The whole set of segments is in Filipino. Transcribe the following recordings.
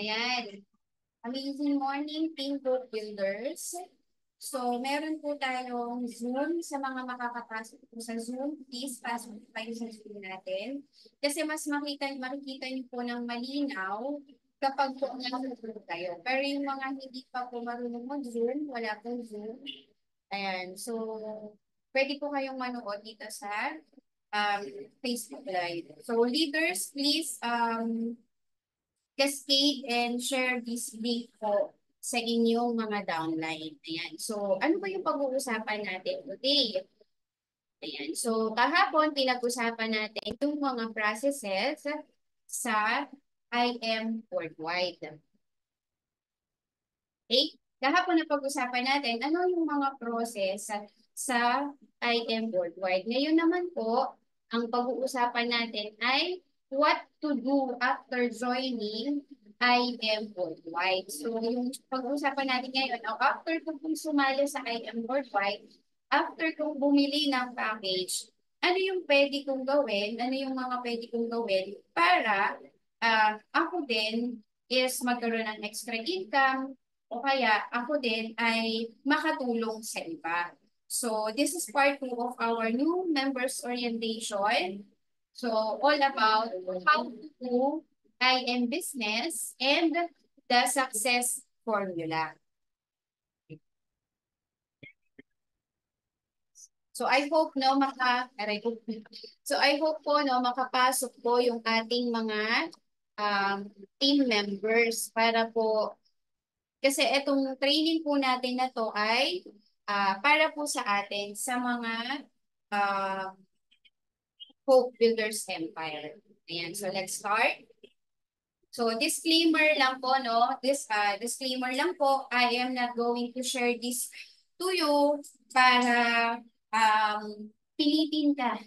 Ayan. Amazing morning, Team Group Builders. So, meron po tayong Zoom sa mga makakapasok po sa Zoom. Please, pasok po kayo sa Zoom natin. Kasi mas makikita niyo po ng malinaw kapag po nanonood kayo. Pero yung mga hindi pa po marunong mag-Zoom, wala pong Zoom. Ayan. So, pwede po kayong manood dito sa um, Facebook Live. So, leaders, please, cascade and share this link po sa inyong mga downline. Ayan. So, ano ba yung pag-uusapan natin today? Ayan. So, kahapon, pinag-usapan natin yung mga processes sa IM worldwide. Okay? Kahapon na pag-usapan natin, ano yung mga process sa IM worldwide. Ngayon naman po, ang pag-uusapan natin ay what to do after joining IM worldwide. So, yung pag-uusapan natin ngayon, after kung sumali sa IM worldwide, after kong bumili ng package, ano yung pwede kong gawin, ano yung mga pwede kong gawin para ako din is magkaroon ng extra income, o kaya ako din ay makatulong sa iba. So, this is part 2 of our new members orientation. So, all about how to do IM business and the success formula. So, I hope no So, I hope po no makapasok po yung ating mga team members para po kasi itong training po natin na to ay para po sa atin sa mga uh, Hope Builders Empire. Ayan, so let's start. So disclaimer lang po, no? Disclaimer lang po, I am not going to share this to you para pilitin ka.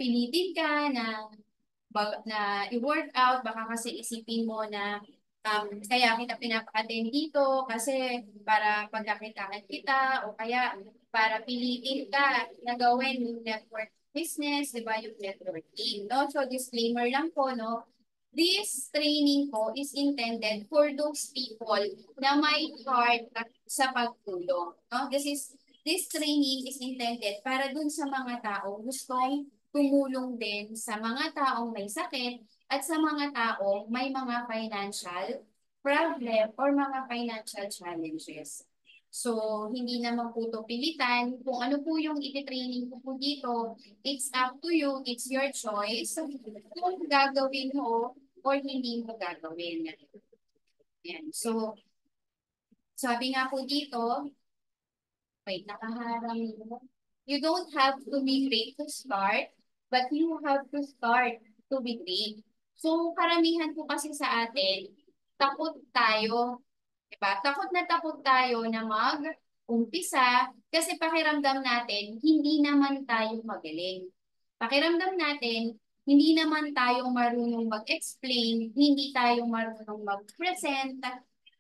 Pilitin ka na i-workout, baka kasi isipin mo na kaya kita pinapa-attend dito kasi para pagkakitaan kita o kaya para piliin ka na gawin yung network business, di ba, yung networking, no? So, disclaimer lang po, no? This training po is intended for those people na may heart sa pagtulong, no? This training is intended para dun sa mga tao gustong tumulong din sa mga taong may sakit at sa mga taong may mga financial problem or mga financial challenges. So, hindi naman po ito pilitan. Kung ano po yung iti-training ko po dito, it's up to you, it's your choice kung gagawin mo or hindi mo gagawin. Yan. So, sabi nga po dito, wait, nakaharang mo. You don't have to be great to start, but you have to start to be great. So, karamihan po kasi sa atin, takot tayo. Diba? Takot tayo na mag-umpisa kasi pakiramdam natin, hindi naman tayo magaling. Pakiramdam natin, hindi naman tayo marunong mag-explain, hindi tayo marunong mag-present,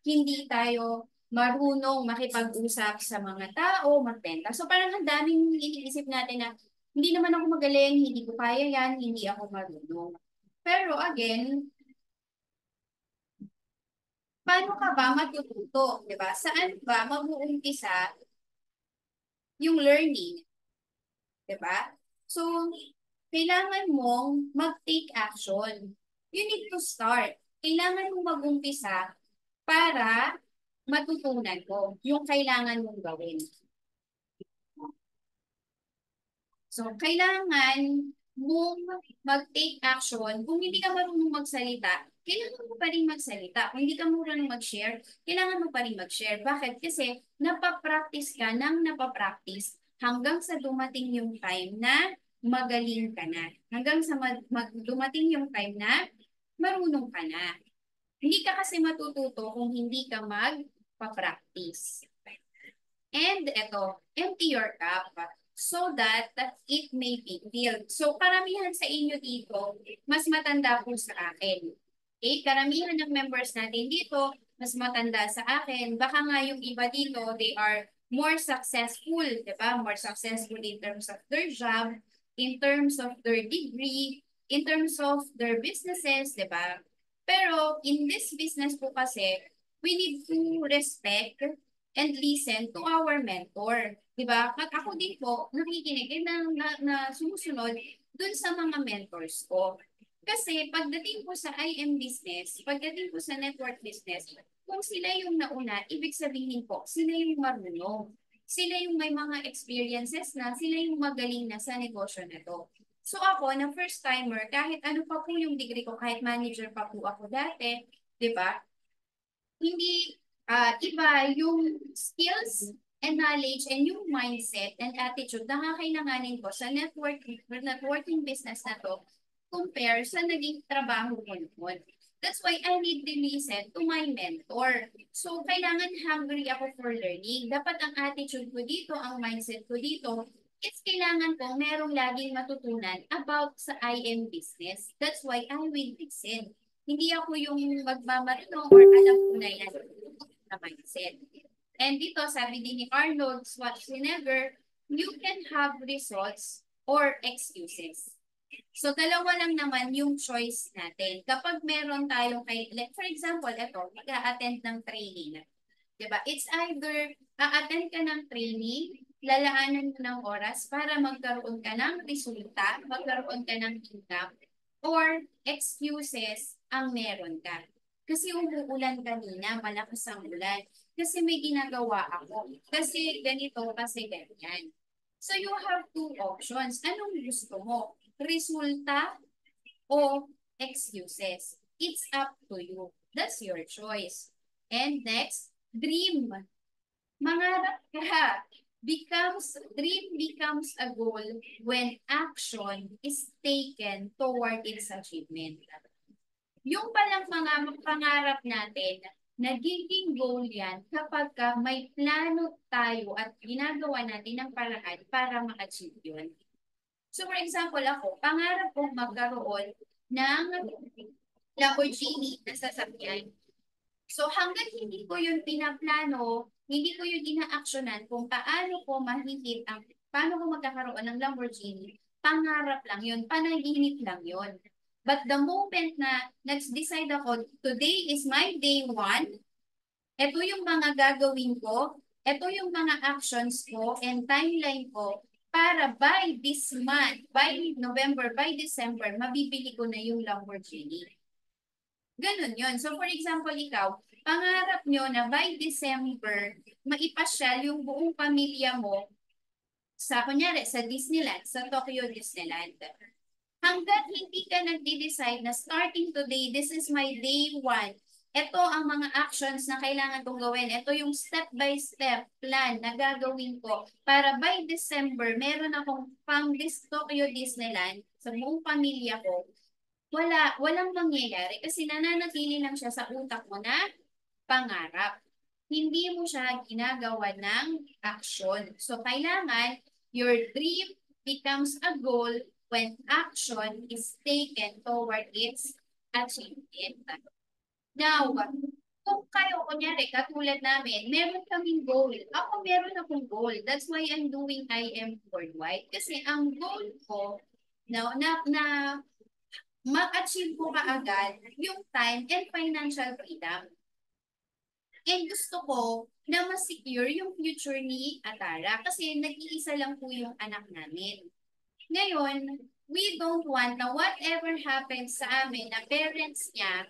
hindi tayo marunong makipag-usap sa mga tao, magbenta. So parang ang daming iniisip natin na hindi naman ako magaling, hindi ko kaya yan, hindi ako marunong. Pero again, paano ka ba matututo? Diba? Saan ba mag-uumpisa yung learning? Diba? So, kailangan mong mag-take action. You need to start. Kailangan mong mag-umpisa para matutunan mo yung kailangan mong gawin. So, kailangan mong mag-take action. Kung hindi ka marunong magsalita, kailangan mo pa rin magsalita. Kung hindi ka marunong mag-share, kailangan mo pa rin mag-share. Bakit? Kasi napapractice ka ng napapractice hanggang sa dumating yung time na magaling ka na. Hanggang sa dumating yung time na marunong ka na. Hindi ka kasi matututo kung hindi ka magpa-practice. And eto, empty your cup so that it may be filled. So karamihan sa inyo dito, mas matanda po sa akin. Okay? Karamihan ng members natin dito, mas matanda sa akin. Baka nga yung iba dito, they are more successful, di ba? More successful in terms of their job, in terms of their degree, in terms of their businesses, di ba? Pero in this business po kasi, we need to respect and listen to our mentor. Di ba? At ako din po, nakikinig na sumusunod dun sa mga mentors ko. Kasi pagdating po sa IM business, pagdating po sa network business, kung sila yung nauna, ibig sabihin po, sila yung marunong. Sila yung may mga experiences na, sila yung magaling na sa negosyo na to. So ako, na first timer, kahit ano pa po yung degree ko, kahit manager pa po ako dati, di ba? Hindi iba yung skills and knowledge and yung mindset and attitude na kakailanganin ko sa networking business na to compare sa naging trabaho ko noon. That's why I need to listen to my mentor. So, kailangan hungry ako for learning. Dapat ang attitude ko dito, ang mindset ko dito, is kailangan ko merong laging matutunan about sa IM business. That's why I will listen. Hindi ako yung magmamarunong or alam ko na yan na mindset. And dito, sabi din ni Arnold Schwarzenegger, you can have results or excuses. So, dalawa lang naman yung choice natin. Kapag meron tayong, for example, ito, mag-a-attend ng training. Diba? It's either a-attend ka ng training, lalaanan mo ng oras para magkaroon ka ng resulta, magkaroon ka ng income, or excuses ang meron ka. Kasi umuulan kanina, malakas ang ulan. Kasi may ginagawa ako. Kasi ganito, kasi ganyan. So you have two options. Anong gusto mo? Resulta o excuses? It's up to you. That's your choice. And next, dream. Mangarap ka. Dream becomes a goal when action is taken toward its achievement. Yung palang mga pangarap natin, nagiging goal yan kapag may plano tayo at ginagawa natin ng paraan para ma-achieve yun. So for example ako, pangarap kong magkaroon ng Lamborghini na sasakyan. So hanggang hindi ko yun pinaplano, hindi ko yun ina-actionan kung paano ko mahihit paano ko magkakaroon ng Lamborghini, pangarap lang yun, panaginip lang yun. But the moment na nag-decide ako, today is my day one, ito yung mga gagawin ko, ito yung mga actions ko and timeline ko para by this month, by November, by December, mabibili ko na yung Lamborghini. Ganun yun. So for example, ikaw, pangarap nyo na by December, maipasyal yung buong pamilya mo sa, kunyari, sa Disneyland, sa Tokyo Disneyland. Hanggat hindi ka nagde-decide na starting today, this is my day one, ito ang mga actions na kailangan kong gawin. Ito yung step-by-step plan na gagawin ko para by December, meron akong pang Tokyo Disneyland sa buong pamilya ko. Walang mangyayari kasi nananatili lang siya sa utak mo na pangarap. Hindi mo siya ginagawa ng action. So, kailangan your dream becomes a goal when action is taken toward its achievement. Now, kung kayo, kunyari, katulad namin, meron kaming goal. Ako, meron akong goal. That's why I'm doing IM Worldwide. Kasi ang goal ko, no, na ma-achieve ko kaagad yung time and financial freedom. And gusto ko na ma-secure yung future ni Atara kasi nag-iisa lang po yung anak namin. Ngayon, we don't want na whatever happens sa amin na parents niya,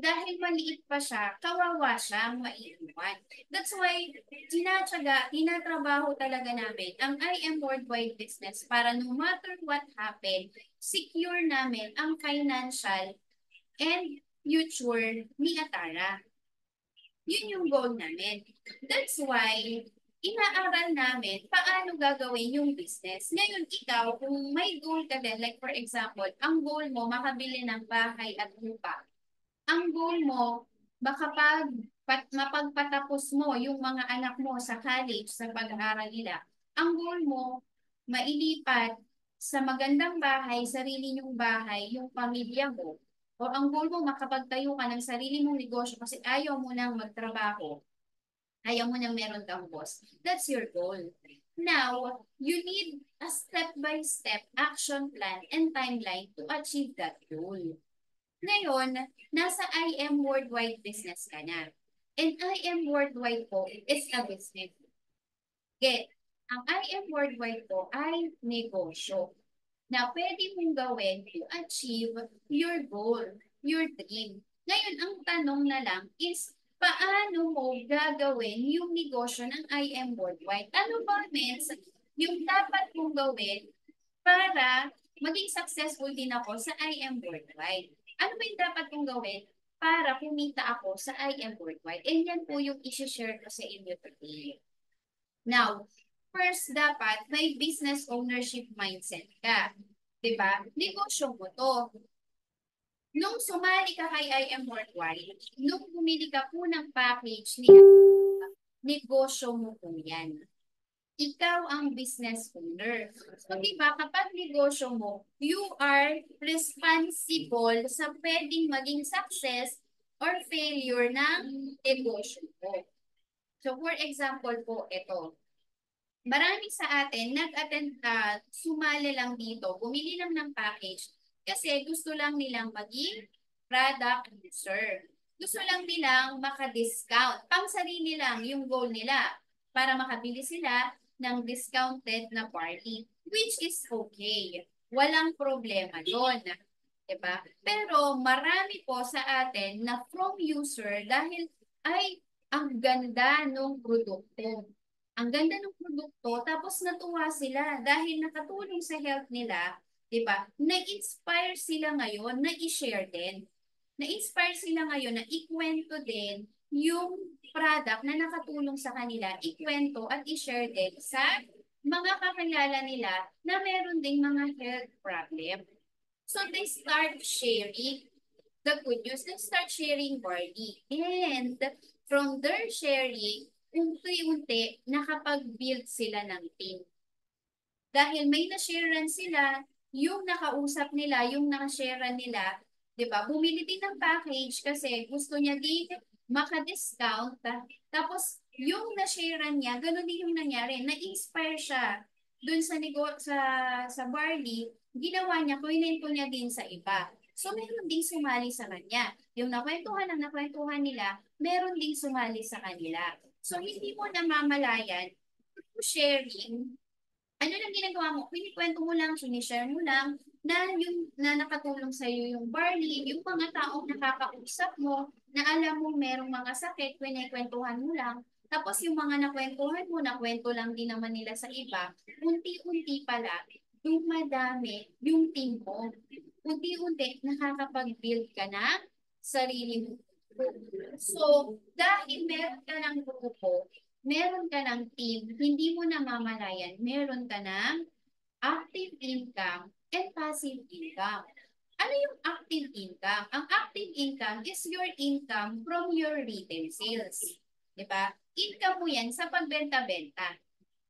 dahil maliit pa siya, kawawa siya, maiiwan. That's why, tinatrabaho talaga namin ang IM Worldwide Business para no matter what happen, secure namin ang financial and future ni Atara. Yun yung goal namin. That's why, inaaral namin paano gagawin yung business. Ngayon, ikaw, kung may goal ka din, like for example, ang goal mo, makabili ng bahay at lupa. Ang goal mo, mapagpatapos mo yung mga anak mo sa college, sa pag-aaral nila. Ang goal mo, mailipat sa magandang bahay, sarili nyong bahay, yung pamilya mo. O ang goal mo, makapagtayo ka ng sarili mong negosyo kasi ayaw mo nang magtrabaho. Ayaw mo nang meron kang boss. That's your goal. Now, you need a step-by-step action plan and timeline to achieve that goal. Ngayon, nasa I am worldwide business ka na. And I am worldwide po is a business. Get, ang I am worldwide po ay negosyo na pwede mong gawin to achieve your goal, your dream. Ngayon, ang tanong na lang is, paano mo gagawin yung negosyo ng I am worldwide? Ano ba means yung dapat mong gawin para maging successful din ako sa I am worldwide? Ano ba yung dapat mong gawin para kumita ako sa I am worldwide? And yan po yung isi-share ko sa inyo today. Now, first dapat may business ownership mindset ka. 'Di ba? Negosyo mo 'to. Nung sumali ka kay I am Worldwide, nung bumili ka po ng package ni negosyo mo po yan. Ikaw ang business owner. So, di ba, kapag negosyo mo, you are responsible sa pwedeng maging success or failure ng negosyo mo. So, for example po, ito. Marami sa atin nag-attend, sumali lang dito, bumili lang ng package kasi gusto lang nilang maging product user. Gusto lang nilang maka-discount. Pang sarili lang yung goal nila para makabili sila ng discounted na barley, which is okay. Walang problema doon. Diba? Pero marami po sa atin na from user dahil ay ang ganda ng produkto. Ang ganda ng produkto, tapos natuwa sila dahil nakatulong sa health nila, di ba? Na-inspire sila ngayon na i-share din. Na-inspire sila ngayon na ikwento din yung product na nakatulong sa kanila, ikwento at i-share din sa mga kakilala nila na meron ding mga health problem. So they start sharing the good news. They start sharing barley. And from their sharing, unti-unti nakapag-build sila ng team. Dahil may na-sharean sila, yung nakausap nila, yung na-sharean nila, 'di ba? Bumili din ng package kasi gusto niya din maka-discount. Tapos yung na-sharean niya, ganun din yung nangyari. Na-inspire siya dun sa sa barley, ginawa niya, kuninto niya din sa iba. So meron ding sumali sa kanya. Yung nakwentuhan nila, meron ding sumali sa kanila. So, hindi mo namamalayan, sharing, ano lang ginagawa mo, kwento mo lang, sinishare mo lang, na yung na nakatulong sa iyo yung barley, yung mga taong nakakausap mo, na alam mo merong mga sakit, kwentuhan mo lang, tapos yung mga nakwentuhan mo, nakwento lang din naman nila sa iba, unti-unti pala, dumadami yung team mo. Unti-unti, nakakapag-build ka na sarili mo. So, dahil meron ka ng grupo, meron ka ng team, hindi mo namamalayan, meron ka ng active income and passive income. Ano yung active income? Ang active income is your income from your retail sales. Diba? Income mo yan sa pagbenta-benta.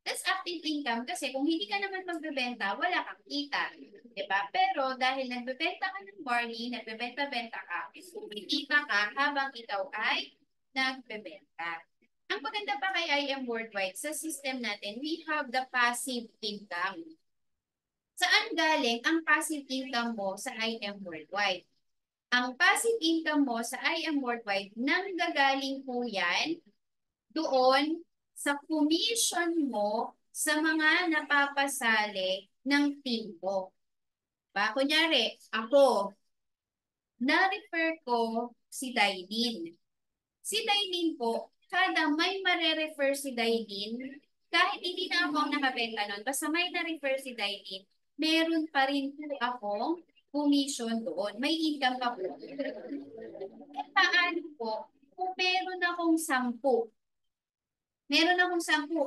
That's active income kasi kung hindi ka naman magbebenta, wala kang kita. Diba? Pero dahil nagbebenta ka ng barley, nagbebenta-benta ka, kumikita ka habang ikaw ay nagbebenta. Ang maganda pa kay IM Worldwide, sa system natin, we have the passive income. Saan galing ang passive income mo sa IM Worldwide? Ang passive income mo sa IM Worldwide, nanggagaling po yan doon sa commission mo sa mga napapasali ng team mo. Ba, kunyari, ako, na-refer ko si Dailin. Si Dailin po, kada may mare-refer si Dailin, kahit hindi na ako ang nakabenta nun, basta may na-refer si Dailin, meron pa rin po akong commission doon. May income pa po. E paano po? Kung meron akong 10,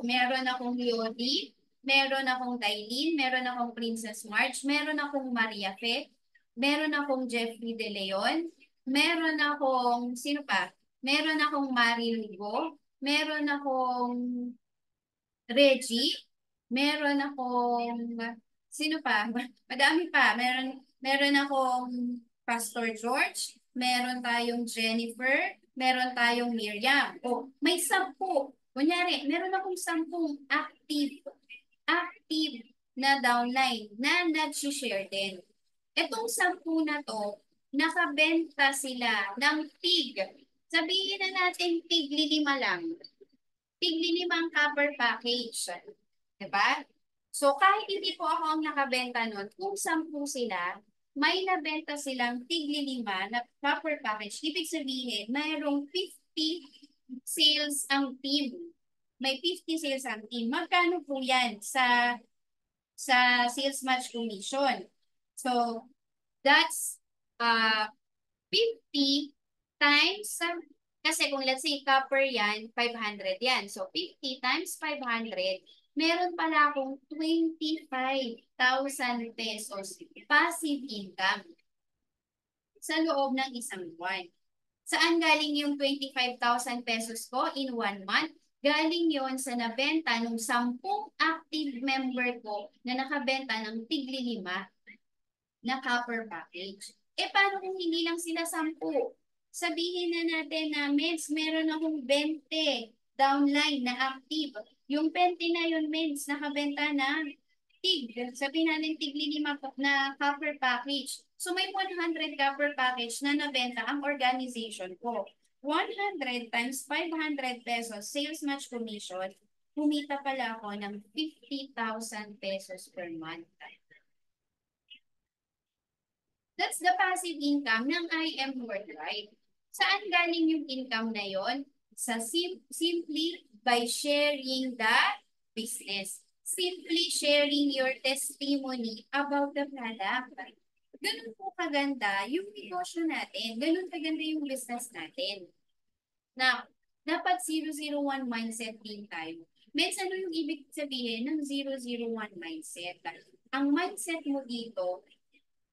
meron akong Leonie, meron akong Dailin, meron akong Princess March, meron akong Maria Fe, meron akong Jeffrey De Leon, meron akong, sino pa? Meron akong Marie Lugo, meron akong Reggie, meron akong, sino pa? Madami pa. Meron akong Pastor George, meron tayong Jennifer, meron tayong Miriam. O, may 10. Kunyari, meron akong 10 active active na downline na nag-share din. Itong 10 na to, nakabenta sila ng tig. Sabihin na natin tig-5 lang. Tig-5 ang copper package. Diba? So, kahit hindi po ako ang nakabenta nun, kung 10 sila, may nabenta silang tig-5 na copper package. Ibig sabihin, mayroong 50 sales ang team. May 50 sales ang team. Magkano po yan sa sales match commission? So, that's 50 times, kasi kung let's say copper yan, 500 yan. So, 50 times 500, meron pala akong 25,000 pesos passive income sa loob ng isang buwan. Saan galing yung 25,000 pesos ko in 1 month? Galing yon sa nabenta ng 10 active member ko na nakabenta ng tigli 5 na copper package. Paano kung hindi lang sila 10? Sabihin na natin na meron akong 20 downline na active. Yung 20 na yun, nakabenta na tig. Sabihin natin tig-5 na copper package. So may 100 copper package na nabenta ang organization ko. 100 times 500 pesos sales match commission, kumita pala ako ng 50,000 pesos per month. That's the passive income ng IM Worldwide. Saan galing yung income na yon? Simply by sharing the business. Simply sharing your testimony about the product. Ganun po kaganda yung negosyo natin. Ganun kaganda yung business natin. Now, dapat 001 mindset din tayo. Ano yung ibig sabihin ng 001 mindset? Ang mindset mo dito,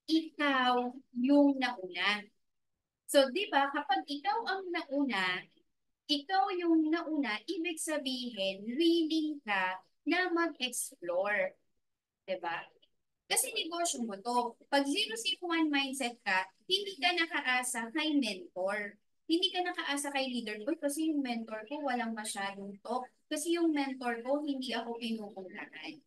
ikaw yung nauna. So, di ba, kapag ikaw ang nauna, ikaw yung nauna, ibig sabihin, willing ka na mag-explore. Di ba? Kasi negosyo mo to. Pag 001 mindset ka, hindi ka nakaasa kay mentor. Hindi ka nakaasa kay leader. Uy, kasi yung mentor ko walang masyadong talk. Kasi yung mentor ko, hindi ako pinupuntahan.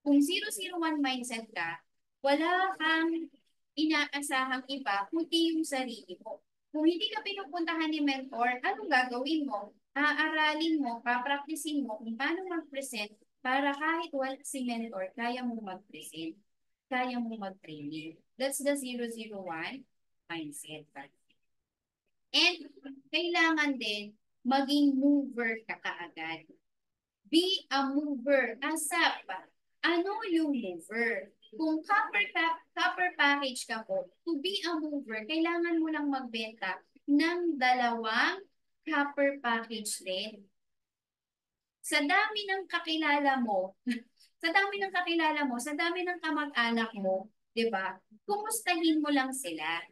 Kung 001 mindset ka, wala kang inaasahang iba, kundi yung sarili mo. Kung hindi ka pinupuntahan ni mentor, anong gagawin mo? Aaralin mo, papraktisin mo kung paano mag-present para kahit wala si mentor, kaya mo mag-present, kaya mo mag-training. That's the 001 mindset. And kailangan din maging mover ka kaagad. Be a mover. ASAP. Ano yung mover? Kung copper package ka po, to be a mover, kailangan mo lang magbenta ng 2 copper package din. Sa dami ng kakilala mo, sa dami ng kakilala mo, sa dami ng kamag-anak mo, 'di ba? Kumustahin mo lang sila.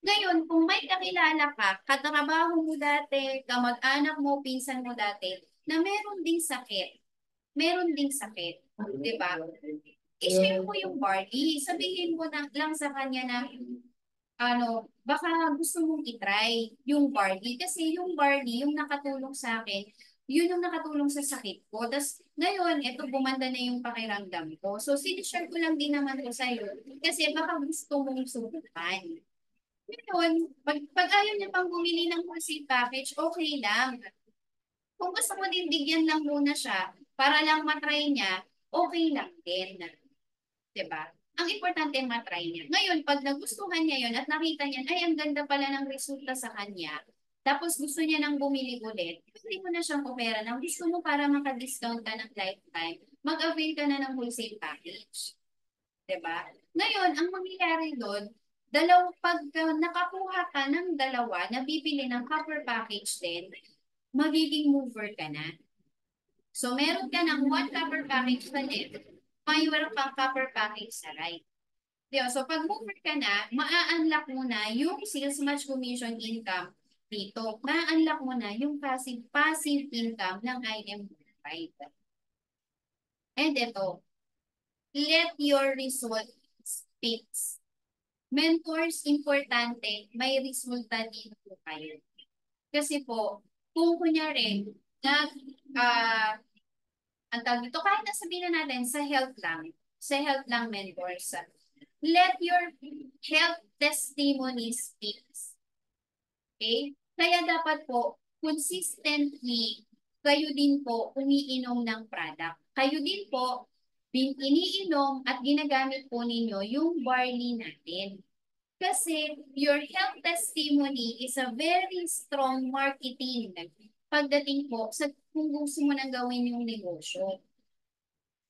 Ngayon, kung may kakilala ka, katrabaho mo dati, kamag-anak mo, pinsan mo dati, na meron ding sakit, di ba? I-share mo yung barley. Sabihin mo lang sa kanya na, baka gusto mong itry yung barley. Kasi yung barley, yung nakatulong sa akin, yun yung nakatulong sa sakit ko. Tapos, ngayon, ito, bumanda na yung pakiramdam ko. So, sinishare ko lang din naman ko sa'yo. Kasi baka gusto mong subukan. Ngayon, pag ayaw niya pang bumili ng wholesale package, okay lang. Kung gusto mo din bigyan lang muna siya para lang matry niya, okay lang din. Diba? Ang importante matry niya. Ngayon, pag nagustuhan niya yon at nakita niya, ay, ang ganda pala ng resulta sa kanya, tapos gusto niya nang bumili ulit, pwede mo na siyang opera ng gusto mo para maka-discount ka ng lifetime, mag-avail ka na ng wholesale package. Diba? Ngayon, ang mangyayari doon, pag nakakuha ka ng 2 na bibili ng copper package din, magiging mover ka na. So, meron ka ng 1 copper package sa left, mayroon kang copper package sa right. Diba? So, pag mover ka na, maa-unlock mo na yung sales match commission income dito. Maa-unlock mo na yung passive income ng IM 5. And ito, let your result speaks. Mentors, importante, may resulta din po kayo. Kasi po, kung kunyari, ang tawag dito, kahit na sabihin na natin sa health lang mentors, let your health testimony speaks. Okay? Kaya dapat po, consistently, kayo din po umiinom ng product. Kayo din po, iniinom at ginagamit po ninyo yung barley natin. Kasi your health testimony is a very strong marketing pagdating po sa kung gusto mo nang gawin yung negosyo.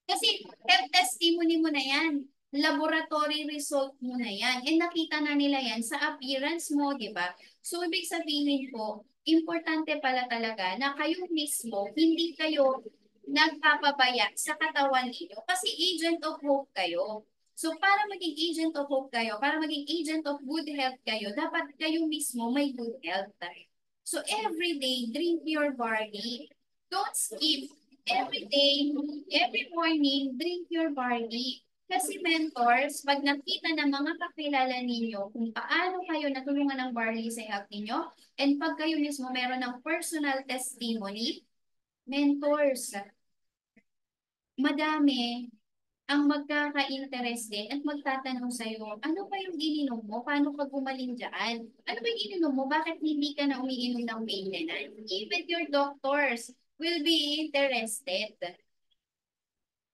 Kasi health testimony mo na yan. Laboratory result mo na yan. And nakita na nila yan sa appearance mo, di ba? So, ibig sabihin po, importante pala talaga na kayo mismo, hindi kayo nagpapabaya sa katawan ninyo kasi agent of hope kayo. So, para maging agent of hope kayo, para maging agent of good health kayo, dapat kayo mismo may good health. So, every day, drink your barley. Don't skip. Every day, every morning, drink your barley. Kasi mentors, pag nakita ng mga kakilala ninyo kung paano kayo natulungan ng barley sa health ninyo, and pag kayo mismo meron ng personal testimony, mentors, madami ang magkaka-interest din at magtatanong sa'yo, ano ba yung ininom mo? Paano ka gumaling dyan? Ano ba yung ininom mo? Bakit hindi ka na umiinom ng maintenance? Even your doctors will be interested.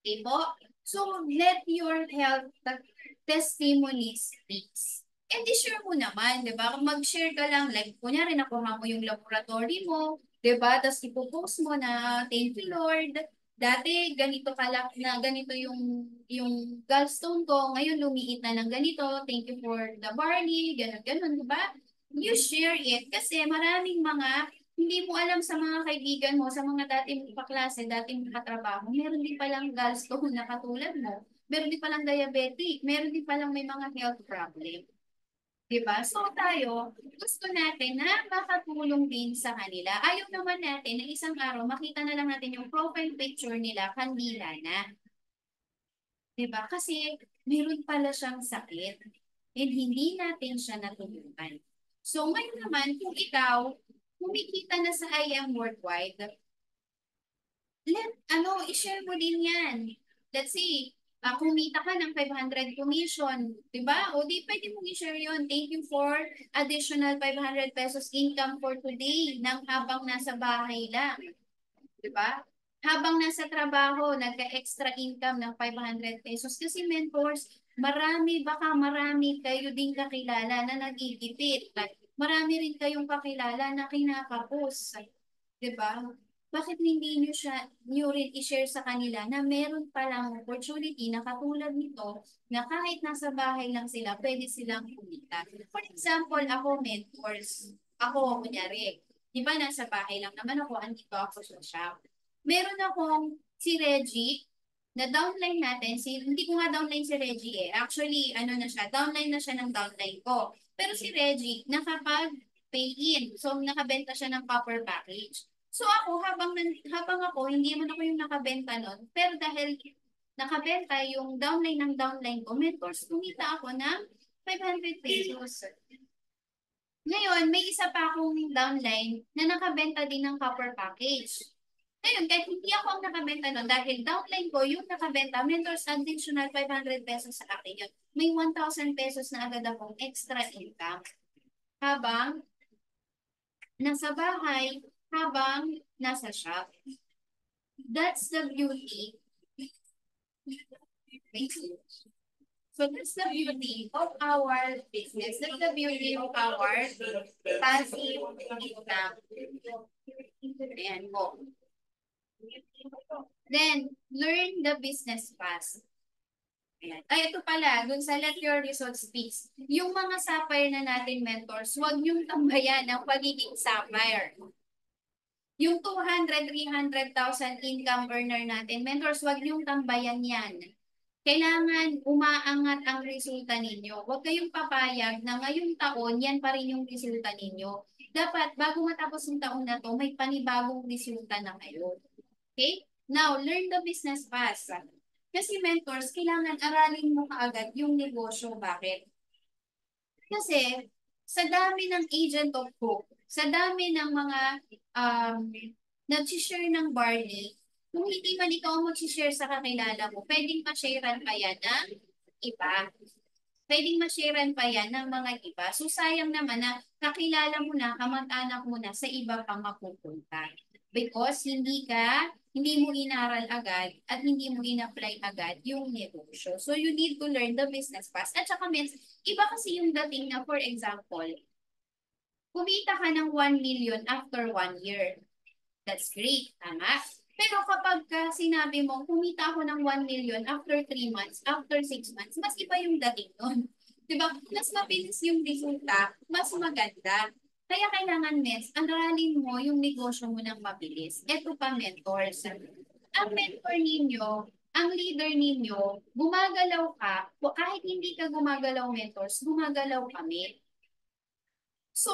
Okay po? So, let your health testimony speaks. And i-share mo naman, di ba? Mag-share ka lang, like, kunyari, nakuha mo yung laboratory mo, di ba? Tapos ipopost mo na, thank you, Lord. Dati, ganito kalak na, ganito yung gallstone ko. Ngayon, lumiit na ng ganito. Thank you for the barley, ganun, ganun, di ba? You share it kasi maraming mga hindi mo alam sa mga kaibigan mo, sa mga dating mong kaklase, dating mong katrabaho, meron din palang gallstone na katulad mo. Meron din palang diabetic. Meron din palang may mga health problem. Diba? So tayo, gusto natin na makatulong din sa kanila. Ayaw naman natin na isang araw makita na lang natin yung profile picture nila, kandila na. Diba? Kasi meron pala siyang sakit and hindi natin siya natulungan. So ngayon naman, kung ikaw, kumikita na sa IM Worldwide, i-share mo din yan. Let's say, kumita ka ng 500 commission, di ba? O di pwede mong i-share yun. Thank you for additional 500 pesos income for today nang habang nasa bahay lang. Di ba? Habang nasa trabaho, nagka-extra income ng 500 pesos. Kasi mentors, baka marami kayo din kakilala na nagigipit. Marami rin kayong kakilala na kinakapos. Di ba? Bakit hindi nyo rin i-share sa kanila na meron palang opportunity na katulad nito na kahit nasa bahay lang sila, pwede silang kumita. For example, ako mentors. Ako, kunyari, di ba nasa bahay lang naman ako, andito ako sa shop. Meron akong si Reggie, na downline natin, hindi ko nga downline si Reggie eh. Actually, downline na siya ng downline ko. Pero si Reggie, nakapag-pay in. So, nakabenta siya ng copper package. So ako, habang ako, hindi naman ako yung nakabenta nun. Pero dahil nakabenta yung downline ng downline ko, mentors, kumita ako ng 500 pesos. Ngayon, may isa pa akong downline na nakabenta din ng copper package. Ngayon, kahit hindi ako ang nakabenta nun, dahil downline ko yung nakabenta, mentors additional 500 pesos sa akin yun. May 1,000 pesos na agad akong extra income. Habang nasa bahay, habang nasa shop. That's the beauty. So that's the beauty of our business. That's the beauty of our passive income. Ayan po. Then, learn the business fast. Ayan. Ay, ito pala, dun sa Let Your Results Speaks. Yung mga sapphire na natin mentors, huwag niyong tambayan ang pagiging sapphire. Yung 200, 300,000 income earner natin, mentors, wag niyong tambayan yan. Kailangan umaangat ang resulta ninyo. Huwag kayong papayag na ngayong taon, yan pa rin yung resulta ninyo. Dapat, bago matapos yung taon na to, may panibagong resulta na kayo. Okay? Now, learn the business fast. Kasi mentors, kailangan aralin mo kaagad yung negosyo. Bakit? Kasi, sa dami ng agent of hope, sa dami ng mga nag-share ng barley, Kung hindi man ikaw ang mag-share sa kakilala mo, pwedeng ma-sharean pa yan ng iba. Pwedeng ma-sharean pa yan ng mga iba. So sayang naman na kakilala mo na, kamag-anak mo na sa iba pang mapupunta. Because hindi mo inaral agad at hindi mo in-apply agad yung negosyo. So you need to learn the business fast. At saka iba kasi yung dating na, for example, kumita ka ng 1 million after 1 year. That's great, tama? Pero kapag ka sinabi mo, kumita ako ng 1 million after 3 months, after 6 months, mas iba yung dating nun. Diba? Mas mabilis yung resulta, mas maganda. Kaya kailangan, aralin mo yung negosyo mo ng mabilis. Ito pa, mentors. Ang mentor ninyo, ang leader ninyo, gumagalaw ka, o kahit hindi ka gumagalaw, mentors, gumagalaw kami. So,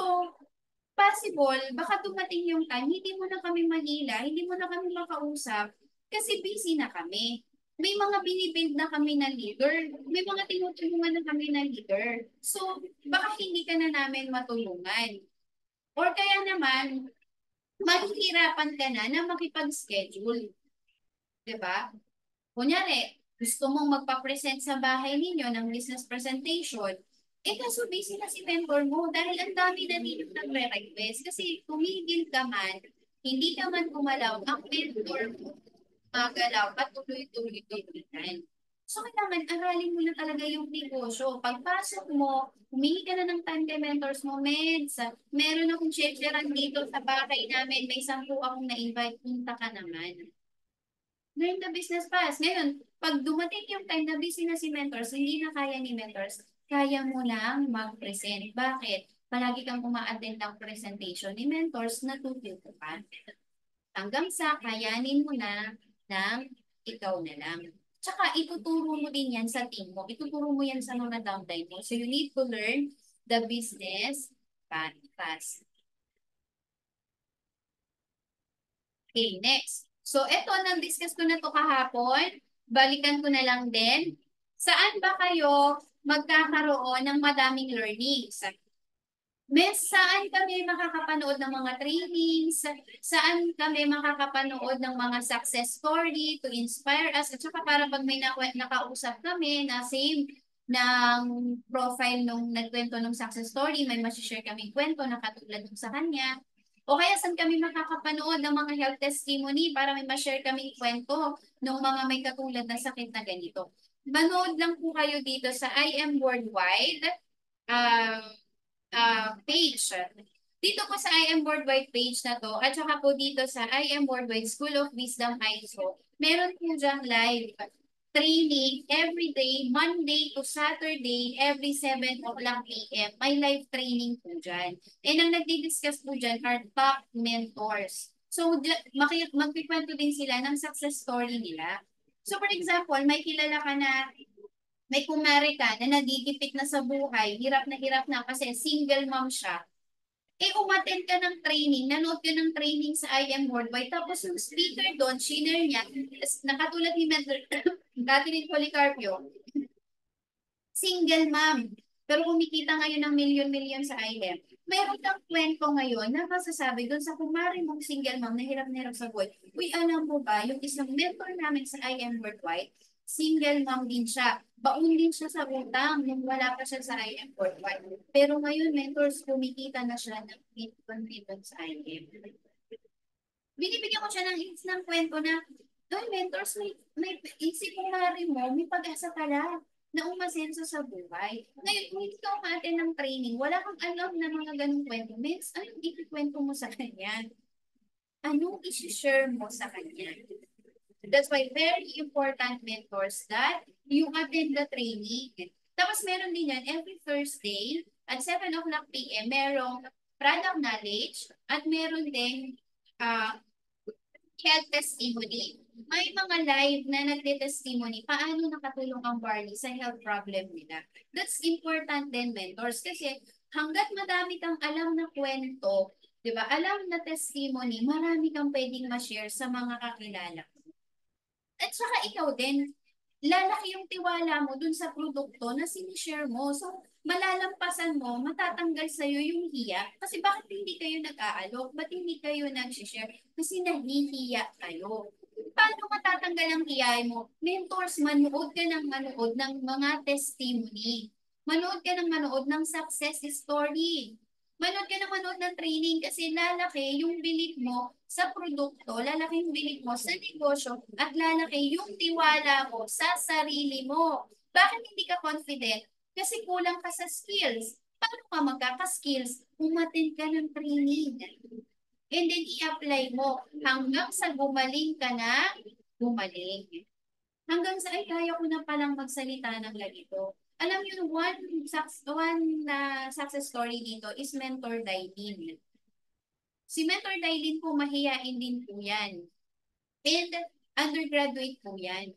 possible, baka dumating yung time, hindi mo na kami manila, hindi mo na kami makausap, kasi busy na kami. May mga binibuild na kami na leader, may mga tinutulungan na kami na leader. So, baka hindi ka na namin matulungan. Or kaya naman, mahihirapan ka na makipag-schedule. 'Di ba? Kunyari, gusto mong magpa-present sa bahay ninyo ng business presentation, kaso busy na si mentor mo dahil ang dami na ninyo nagre-request. Kasi tumigil ka man, hindi ka man gumalaw, ang mentor mo magalaw at tuloy-tuloy-tuloy. So, kailangan aralin mo na talaga yung negosyo. Pagpasok mo, humingi ka na ng time kay mentors mo, meds, meron akong checheran dito sa bahay namin, may 10 akong na-invite, punta ka naman. Learn the business fast. Ngayon, pag dumating yung time na busy na si mentors, hindi na kaya ni mentors, kaya mo lang mag-present. Bakit? Palagi kang uma-attend ng presentation ni mentors na tututo ka. Hanggang sa kayanin mo na ng ikaw na lang. Tsaka ituturo mo din yan sa team mo. Ituturo mo yan sa mga downline mo. So you need to learn the business fast. Okay, next. So, eto, nang-discuss ko na to kahapon. Balikan ko na lang din. Saan ba kayo magkakaroon ng madaming learnings? Saan kami makakapanood ng mga trainings? Saan kami makakapanood ng mga success story to inspire us? At saka para pag may nakausap kami na same ng profile nung nagkwento ng success story, may masishare kami kwento na katulad ng sa kanya. O kaya saan kami makakapanood ng mga health testimony para may ma-share kami kwento ng mga may katulad na sakit na ganito. Manood lang po kayo dito sa I Am Worldwide. Page. Dito po sa I Am Worldwide page na to, at saka po dito sa I Am Worldwide School of Wisdom ISO, meron po dyan live training every day, Monday to Saturday, every 7 o'clock p.m. May live training po dyan. And ang nagdi-discuss po dyan are top mentors. So, magpikwento din sila ng success story nila. So, for example, may kilala ka na may kumare ka na nagigipit na sa buhay, hirap na kasi single mom siya, umattend ka ng training, nanood ka ng training sa I Am Worldwide, tapos yung speaker doon, shinare niya, nakatulad ni Mentor Catherine Policarpio, single mom, pero kumikita ngayon ng milyon-milyon sa IM. Meron kang kwento ngayon na masasabi doon sa kumari mong single mom na hirap sa buhay. Uy, alam mo ba, yung isang mentor namin sa IM Worldwide, single mom din siya. Baon din siya sa utang nung wala pa siya sa IM Worldwide. Pero ngayon, mentors, kumikita na siya ng 8 sa IM. Binibigyan ko siya ng hints ng kwento na, doon, mentors, may isip mo mo, may pag-asa pala na umasenso sa buhay. Ngayon, kung hindi ka umaaten ng training, wala kang alam na mga ganong kwento. Mens, anong ikikwento mo sa kanya? Anong isi-share mo sa kanya? That's why very important, mentors, that you attend the training. Tapos meron din yan every Thursday at 7 o'clock p.m. merong product knowledge at meron din health testimony. May mga live na nagte-testimony paano nakatulong ang barley sa health problem nila. That's important din, mentors, kasi hanggat madami kang alam na kwento, di ba, alam na testimony, marami kang pwedeng ma-share sa mga kakilala. At saka ikaw din, lalaki yung tiwala mo dun sa produkto na sinishare mo. So, malalampasan mo, matatanggal sa'yo yung hiya. Kasi bakit hindi kayo nag-aalok? Ba't hindi kayo nag-share? Kasi nahihiya kayo. Paano matatanggal ang AI mo? Mentors, manood ka ng manood ng mga testimony. Manood ka ng manood ng success story. Manood ka ng manood ng training kasi lalaki yung belief mo sa produkto, lalaki yung belief mo sa negosyo, at lalaki yung tiwala mo sa sarili mo. Bakit hindi ka confident? Kasi kulang ka sa skills. Paano ka magkaka-skills? Umattend ka ng training. And then i-apply mo hanggang sa gumaling ka na gumaling. Hanggang sa, ay, kaya ko na palang magsalita ng ganito. Alam niyo, one success story dito is Mentor Dailin. Si Mentor Dailin po, mahiyain din po yan. And undergraduate po yan.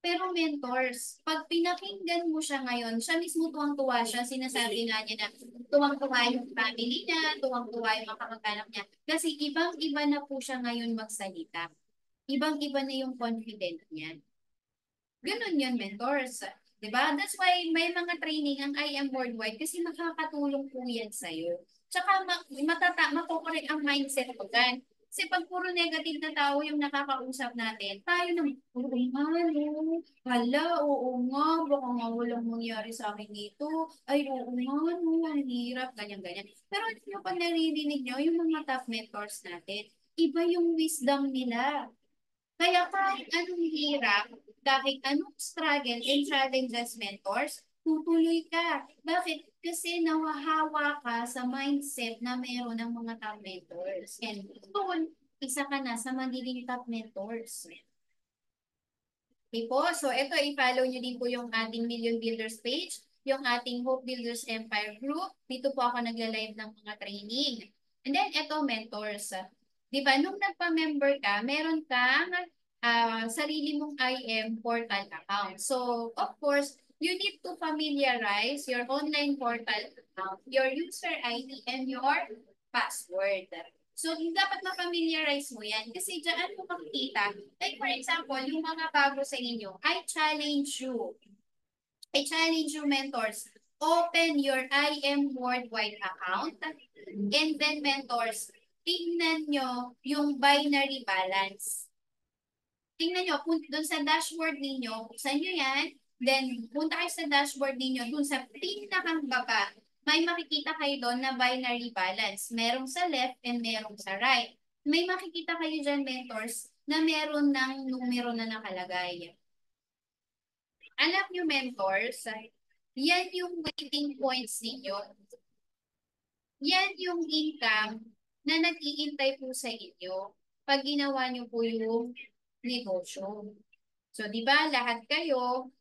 Pero mentors, pag pinakinggan mo siya ngayon, siya mismo tuwang-tuwa siya. Sinasabi nga niya na tuwang-tuwa yung family niya, tuwang-tuwa yung mga kamag-anak niya. Kasi ibang-iba na po siya ngayon magsalita. Ibang-iba na yung confident niya. Ganun yun, mentors. 'Di ba? That's why may mga training ang I am worldwide kasi makakatulong po yan sa'yo. Tsaka makokorek ang mindset mo dyan. Kasi pag puro negative na tao yung nakakausap natin, tayo naman, oo nga, no. Hala, oo nga, baka nga walang mangyari sa akin dito. Ay, oo nga, no, ang hirap, ganyan-ganyan. Pero ano nyo pa naririnig nyo, yung mga top mentors natin, iba yung wisdom nila. Kaya kahit anong hirap, kahit anong struggle and challenges mentors, tutuloy ka. Bakit? Kasi nawahawa ka sa mindset na meron ng mga top mentors. And doon, isa ka na sa magiging top mentors. Okay po, so ito, i-follow nyo din po yung ating Million Builders page, yung ating Hope Builders Empire Group. Dito po ako nagla-live ng mga training. And then, ito, mentors. Di ba, nung nagpa-member ka, meron kang sarili mong IM portal account. So, of course, you need to familiarize your online portal account, your user ID, and your password. So, dapat ma-familiarize mo yan kasi dyan mo makikita. Like for example, yung mga bago sa inyo, I challenge you mentors, open your IM Worldwide account and then mentors, tingnan nyo yung binary balance. Tingnan nyo, doon sa dashboard ninyo, buksan nyo yan, then punta kayo sa dashboard ninyo, doon sa pinakang baba, may makikita kayo doon na binary balance. Merong sa left and merong sa right. May makikita kayo dyan, mentors, na meron ng numero na nakalagay. Alam nyo, mentors, yan yung waiting points ninyo. Yan yung income na nag-iintay po sa inyo pag ginawa nyo po yung negosyo. So, di ba, lahat kayo,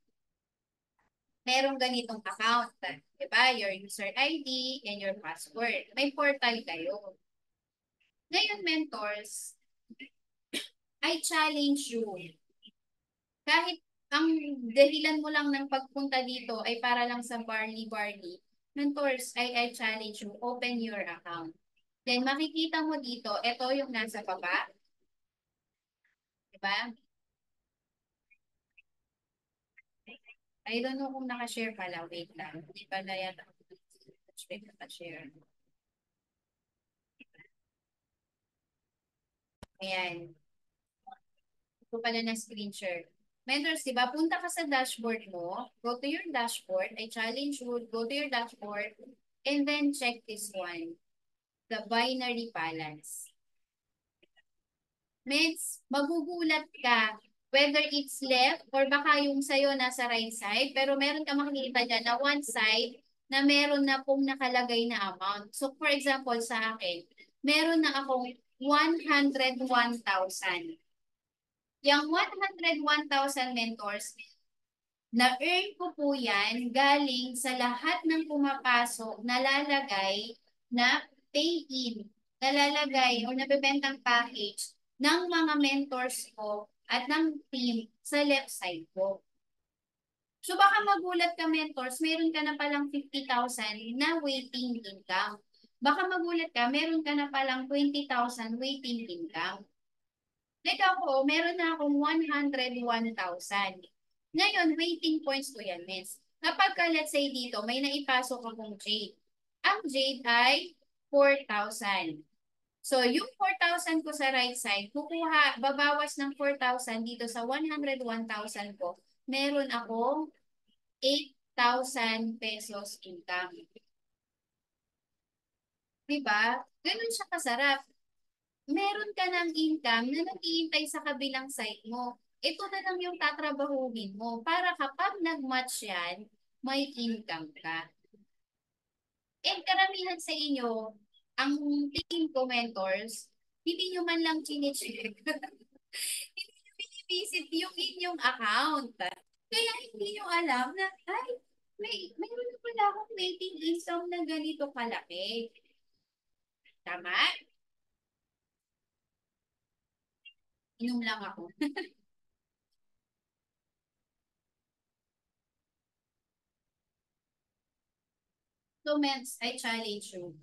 merong ganitong account. Di ba? Your user ID and your password. May portal kayo. Ngayon, mentors, I challenge you. Kahit ang dahilan mo lang ng pagpunta dito ay para lang sa Barley. Mentors, I challenge you, open your account. Then makikita mo dito, ito yung nasa baba. Diba? I don't know kung naka-share pala. Wait lang. Hindi pala yata. Naka-share. Ayan. Ito pala na screen share. Mentors, diba? Punta ka sa dashboard mo. Go to your dashboard. I challenge you. Go to your dashboard. And then check this one. The binary balance. Meds, magugulat ka whether it's left or baka yung sa'yo nasa right side, pero meron ka makikita dyan na one side na meron na pong nakalagay na amount. So, for example, sa akin, meron na akong 101,000. Yung 101,000 mentors, na-earn ko po yan galing sa lahat ng pumapasok, nalalagay na pay-in, nalalagay o nabibentang package ng mga mentors ko at ng team sa left side ko. So baka magulat ka, mentors, meron ka na palang 50,000 na waiting income. Baka magulat ka, meron ka na palang 20,000 waiting income. Like ako, meron na akong 101,000. Ngayon, waiting points ko yan, miss. Kapag ka, let's say dito, may naipasok akong jade. Ang jade ay 4,000. So, yung 4,000 ko sa right side, babawas ng 4,000 dito sa 101,000 ko, meron akong 8,000 pesos income. Diba? Ganun siya kasarap. Meron ka ng income na nag-iintay sa kabilang side mo. Ito na lang yung tatrabahuhin mo para kapag nag-match yan, may income ka. And karamihan sa inyo, ang tingin ko mentors, hindi nyo man lang chinecheck. Hindi nyo binivisit yung inyong account. Kaya hindi nyo alam na, ay, mayroon na pala akong waiting income na ganito kalaki. Tama? Inom lang ako. So, Mens, I challenge you.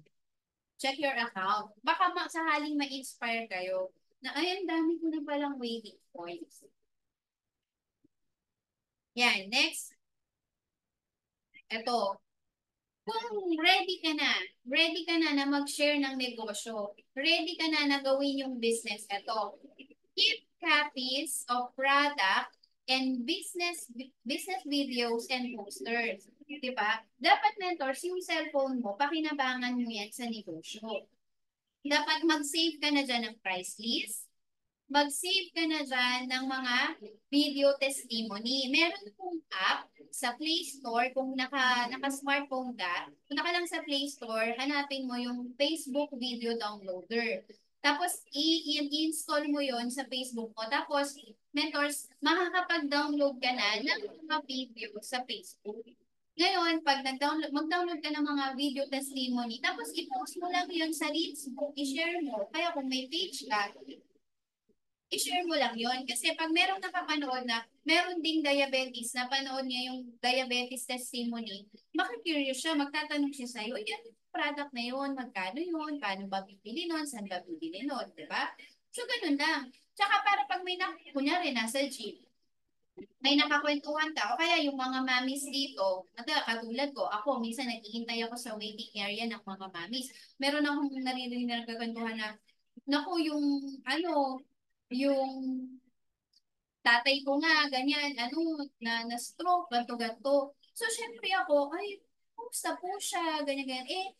Check your account. Baka sakaling ma-inspire kayo na, ay, ang dami ko na palang waiting points. Yan, next. Ito, kung ready ka na mag-share ng negosyo, ready ka na gawin yung business, ito, keep copies of product and business videos and posters. Di ba? Dapat mentors, yung cellphone mo, pakinabangan mo yan sa negosyo. Dapat mag-save ka na dyan ng price list, mag-save ka na dyan ng mga video testimony. Meron pong app sa Play Store, kung naka-smartphone ka, punta ka lang sa Play Store, hanapin mo yung Facebook Video Downloader. Tapos, i-install mo yon sa Facebook mo. Tapos, mentors, makakapag-download ka na ng mga video sa Facebook. Ngayon, pag mag-download ka ng mga video testimony, tapos i-post mo lang yun sa Reels mo, i-share mo. Kaya kung may page ka, i-share mo lang yon. Kasi pag merong nakapanood na meron ding diabetes, na panood niya yung diabetes testimony, curious siya, magtatanong siya sa'yo, yan, product na yun, magkano yun, paano ba bibili nun, saan ba bibili nun, di ba? So, ganun lang. Tsaka para pag kunyari, nasa gym, may nakakwentuhan ka, o kaya yung mga mamis dito, katulad ko, ako, minsan naghihintay ako sa waiting area ng mga mamis. Meron akong naririnig na nagkakwentuhan na, naku, yung tatay ko nga, ganyan, na-stroke, ganto-ganto. So, syempre ako, ay, kumusta po siya, ganyan-ganyan.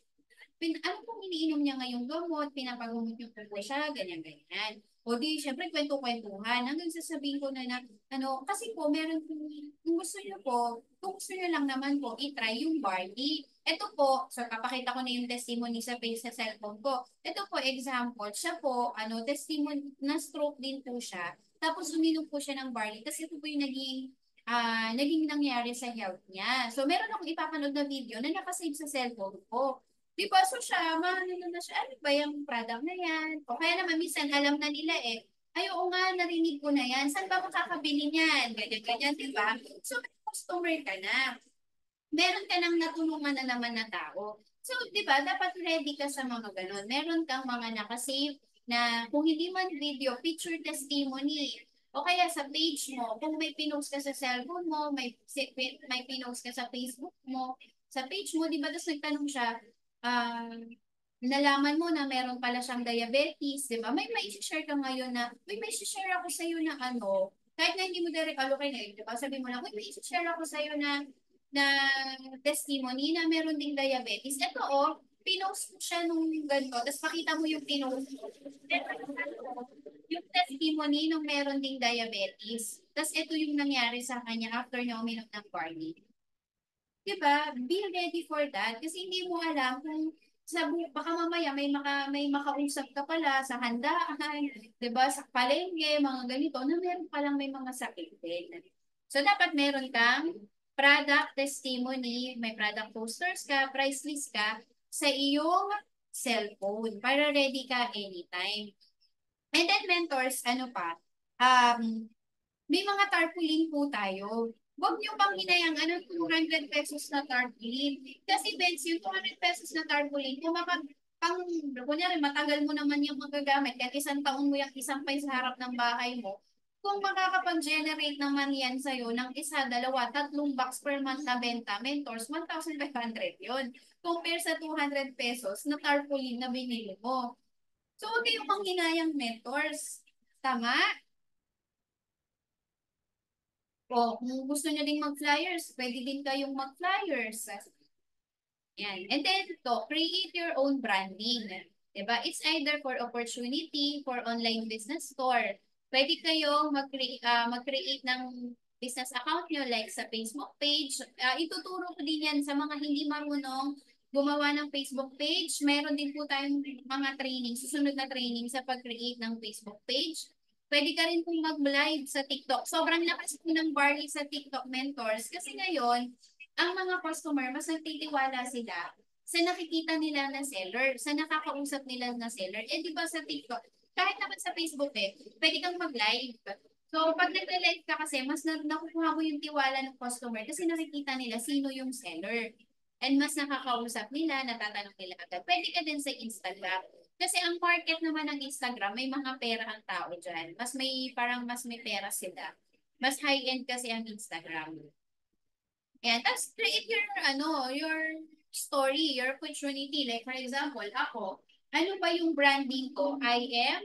Ano pong iniinom niya ngayong gamot, pinapagamot niyo po siya, ganyan-ganyan. O di, syempre, kwento-kwentuhan. Hanggang sasabihin ko kasi po, meron po, kung gusto niyo lang naman po, i-try yung barley. Ito po, so papakita ko na yung testimony sa page sa cellphone ko. Ito po, example, siya po, testimony, na stroke din po siya. Tapos uminom po siya ng barley. Kasi ito po yung naging nangyari sa health niya. So, meron akong ipapanood na video na nakasave sa cellphone ko. Di ba? So siya, na siya, ano ba yung product na yan? O kaya naman, minsan alam na nila eh. Ay, oo nga, narinig ko na yan. Saan ba makakabili niyan? Ganyan-ganyan, di ba? So, may customer ka na. Meron ka nang natulungan na naman na tao. So, di ba, dapat ready ka sa mga ganun. Meron kang mga nakasave na kung hindi man video, picture testimony. O kaya sa page mo, kung may pinost ka sa cellphone mo, may pinost ka sa Facebook mo, sa page mo, di ba, tapos nagtanong siya, ah, nalaman mo na meron pala siyang diabetes, di ba? May share ka ngayon na, may share ako sa iyo na kahit na hindi mo direct allocate na, di ba? Sabi mo lang, may share ako sa iyo na testimony na meron ding diabetes. Ito pinost mo siya nung ganito, tapos pakita mo yung pinost mo. Yung testimony nung meron ding diabetes. Tapos ito yung nangyari sa kanya after niya uminom ng barley. Diba? Be ready for that. Kasi hindi mo alam kung baka mamaya may makausap ka pala sa handaan, 'di ba? Sa palengke, mga ganito, na meron palang may mga sakit din. So dapat meron kang product testimony, may product posters ka, price list ka sa iyong cellphone para ready ka anytime. And then mentors, ano pa? May mga tarpaulin po tayo. Huwag niyo pang hinayang 200 pesos na tarpaulin. Kasi Benz, yung 200 pesos na tarpaulin, kung kunyari, matagal mo naman yung magagamit, kahit isang taon mo yung isang pa sa harap ng bahay mo, kung makakapag-generate naman yan sa'yo ng isa, dalawa, tatlong box per month na benta, mentors, 1,500 yun. Compare sa 200 pesos na tarpaulin na binili mo. So, huwag kayong manghinayang mentors. Tama? O, kung gusto nyo din mag-flyers, pwede din kayong mag-flyers. Yan. And then, to, create your own branding. Diba? It's either for opportunity, for online business store. Pwede kayong mag-create ng business account nyo like sa Facebook page. Ituturo ko din yan sa mga hindi marunong gumawa ng Facebook page. Meron din po tayong mga training, susunod na training sa pag-create ng Facebook page. Pwede ka rin pong mag-live sa TikTok. Sobrang lakas po ng Barley sa TikTok mentors. Kasi ngayon, ang mga customer, mas nagtitiwala sila sa nakikita nila na seller, sa nakakausap nila na seller. Eh, di ba sa TikTok, kahit naman sa Facebook pwede kang mag-live. So, pag nag-live ka kasi, mas nakukuha mo yung tiwala ng customer kasi nakikita nila sino yung seller. And mas nakakausap nila, natatanong nila agad. Pwede ka din sa Instagram. Kasi ang market naman ng Instagram, may mga pera ang tao dyan. Mas may pera sila. Mas high-end kasi ang Instagram. And tapos create your story, your opportunity. Like for example, ako, ano ba yung branding ko? I am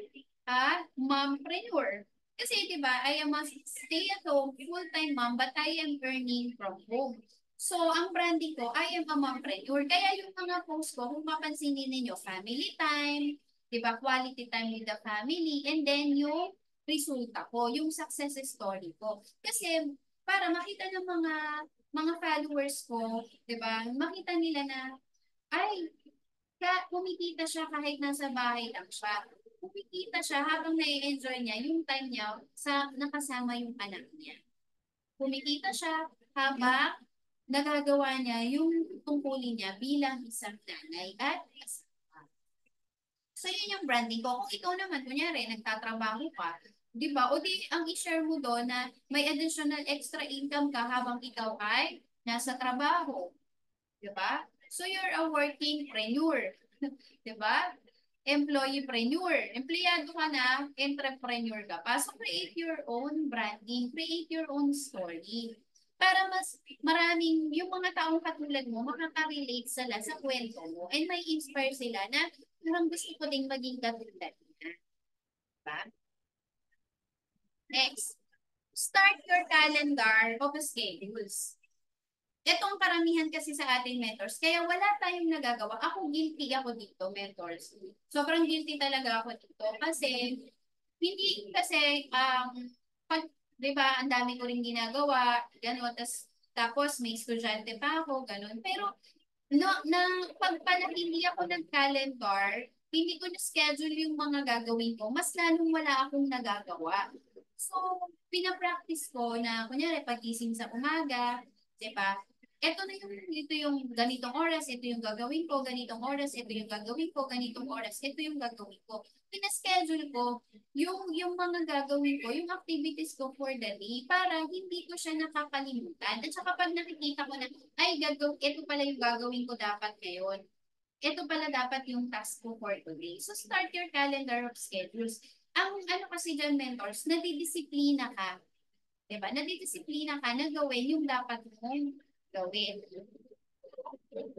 a mompreneur. Kasi 'di ba, I am a stay-at-home full-time mom but I am earning from home. So, ang branding ko, I am a mompreneur. Kaya yung mga post ko, kung papansinin ninyo, family time, 'di ba, quality time with the family, and then yung resulta ko, yung success story ko. Kasi para makita ng mga followers ko, 'di ba? Makita nila na ay, kumikita siya kahit nasa bahay lang siya. Kumikita siya habang na-enjoy niya yung time niya sa nakasama yung anak niya. Kumikita siya habang nagagawa niya yung tungkulin niya bilang isang nanay at asawa. So, yun yung branding ko. Kung ikaw naman, kunyari, nagtatrabaho ka, di ba? O di, ang i-share mo doon na may additional extra income ka habang ikaw ay nasa trabaho. Di ba? So, you're a working preneur. Di ba? Employee-preneur. Empleyado ka na, entrepreneur ka pa. So, create your own branding. Create your own story. Para mas maraming, yung mga taong katulad mo, makaka-relate sila sa kwento mo and may inspire sila na parang gusto ko ding maging katulad niya. Diba? Next, start your calendar of schedules. Itong karamihan kasi sa ating mentors, kaya wala tayong nagagawa. Ako, guilty ako dito, mentors. Sobrang guilty talaga ako dito. Kasi, hindi kasi, pag, di ba, ang dami ko rin ginagawa, gano'n, tapos may estudyante pa ako, gano'n. Pero, no, pag pala hindi ako nag-calendar, hindi ko na-schedule yung mga gagawin ko, mas lalong wala akong nagagawa. So, pinapractice ko na, kunyari, pagising sa umaga, di ba? Ito yung ganitong oras, ito yung gagawin ko, ganitong oras, ito yung gagawin ko, ganitong oras, ito yung gagawin ko. Pina-schedule ko yung mga gagawin ko, yung activities ko for the day para hindi ko siya nakakalimutan. At saka pag nakikita ko na, ay, ito pala yung gagawin ko dapat ngayon. Ito pala dapat yung task ko for today. So, start your calendar of schedules. Ang ano kasi dyan, mentors, nadidisiplina ka. Diba? Nadidisiplina ka na gawin yung dapat mong gawin.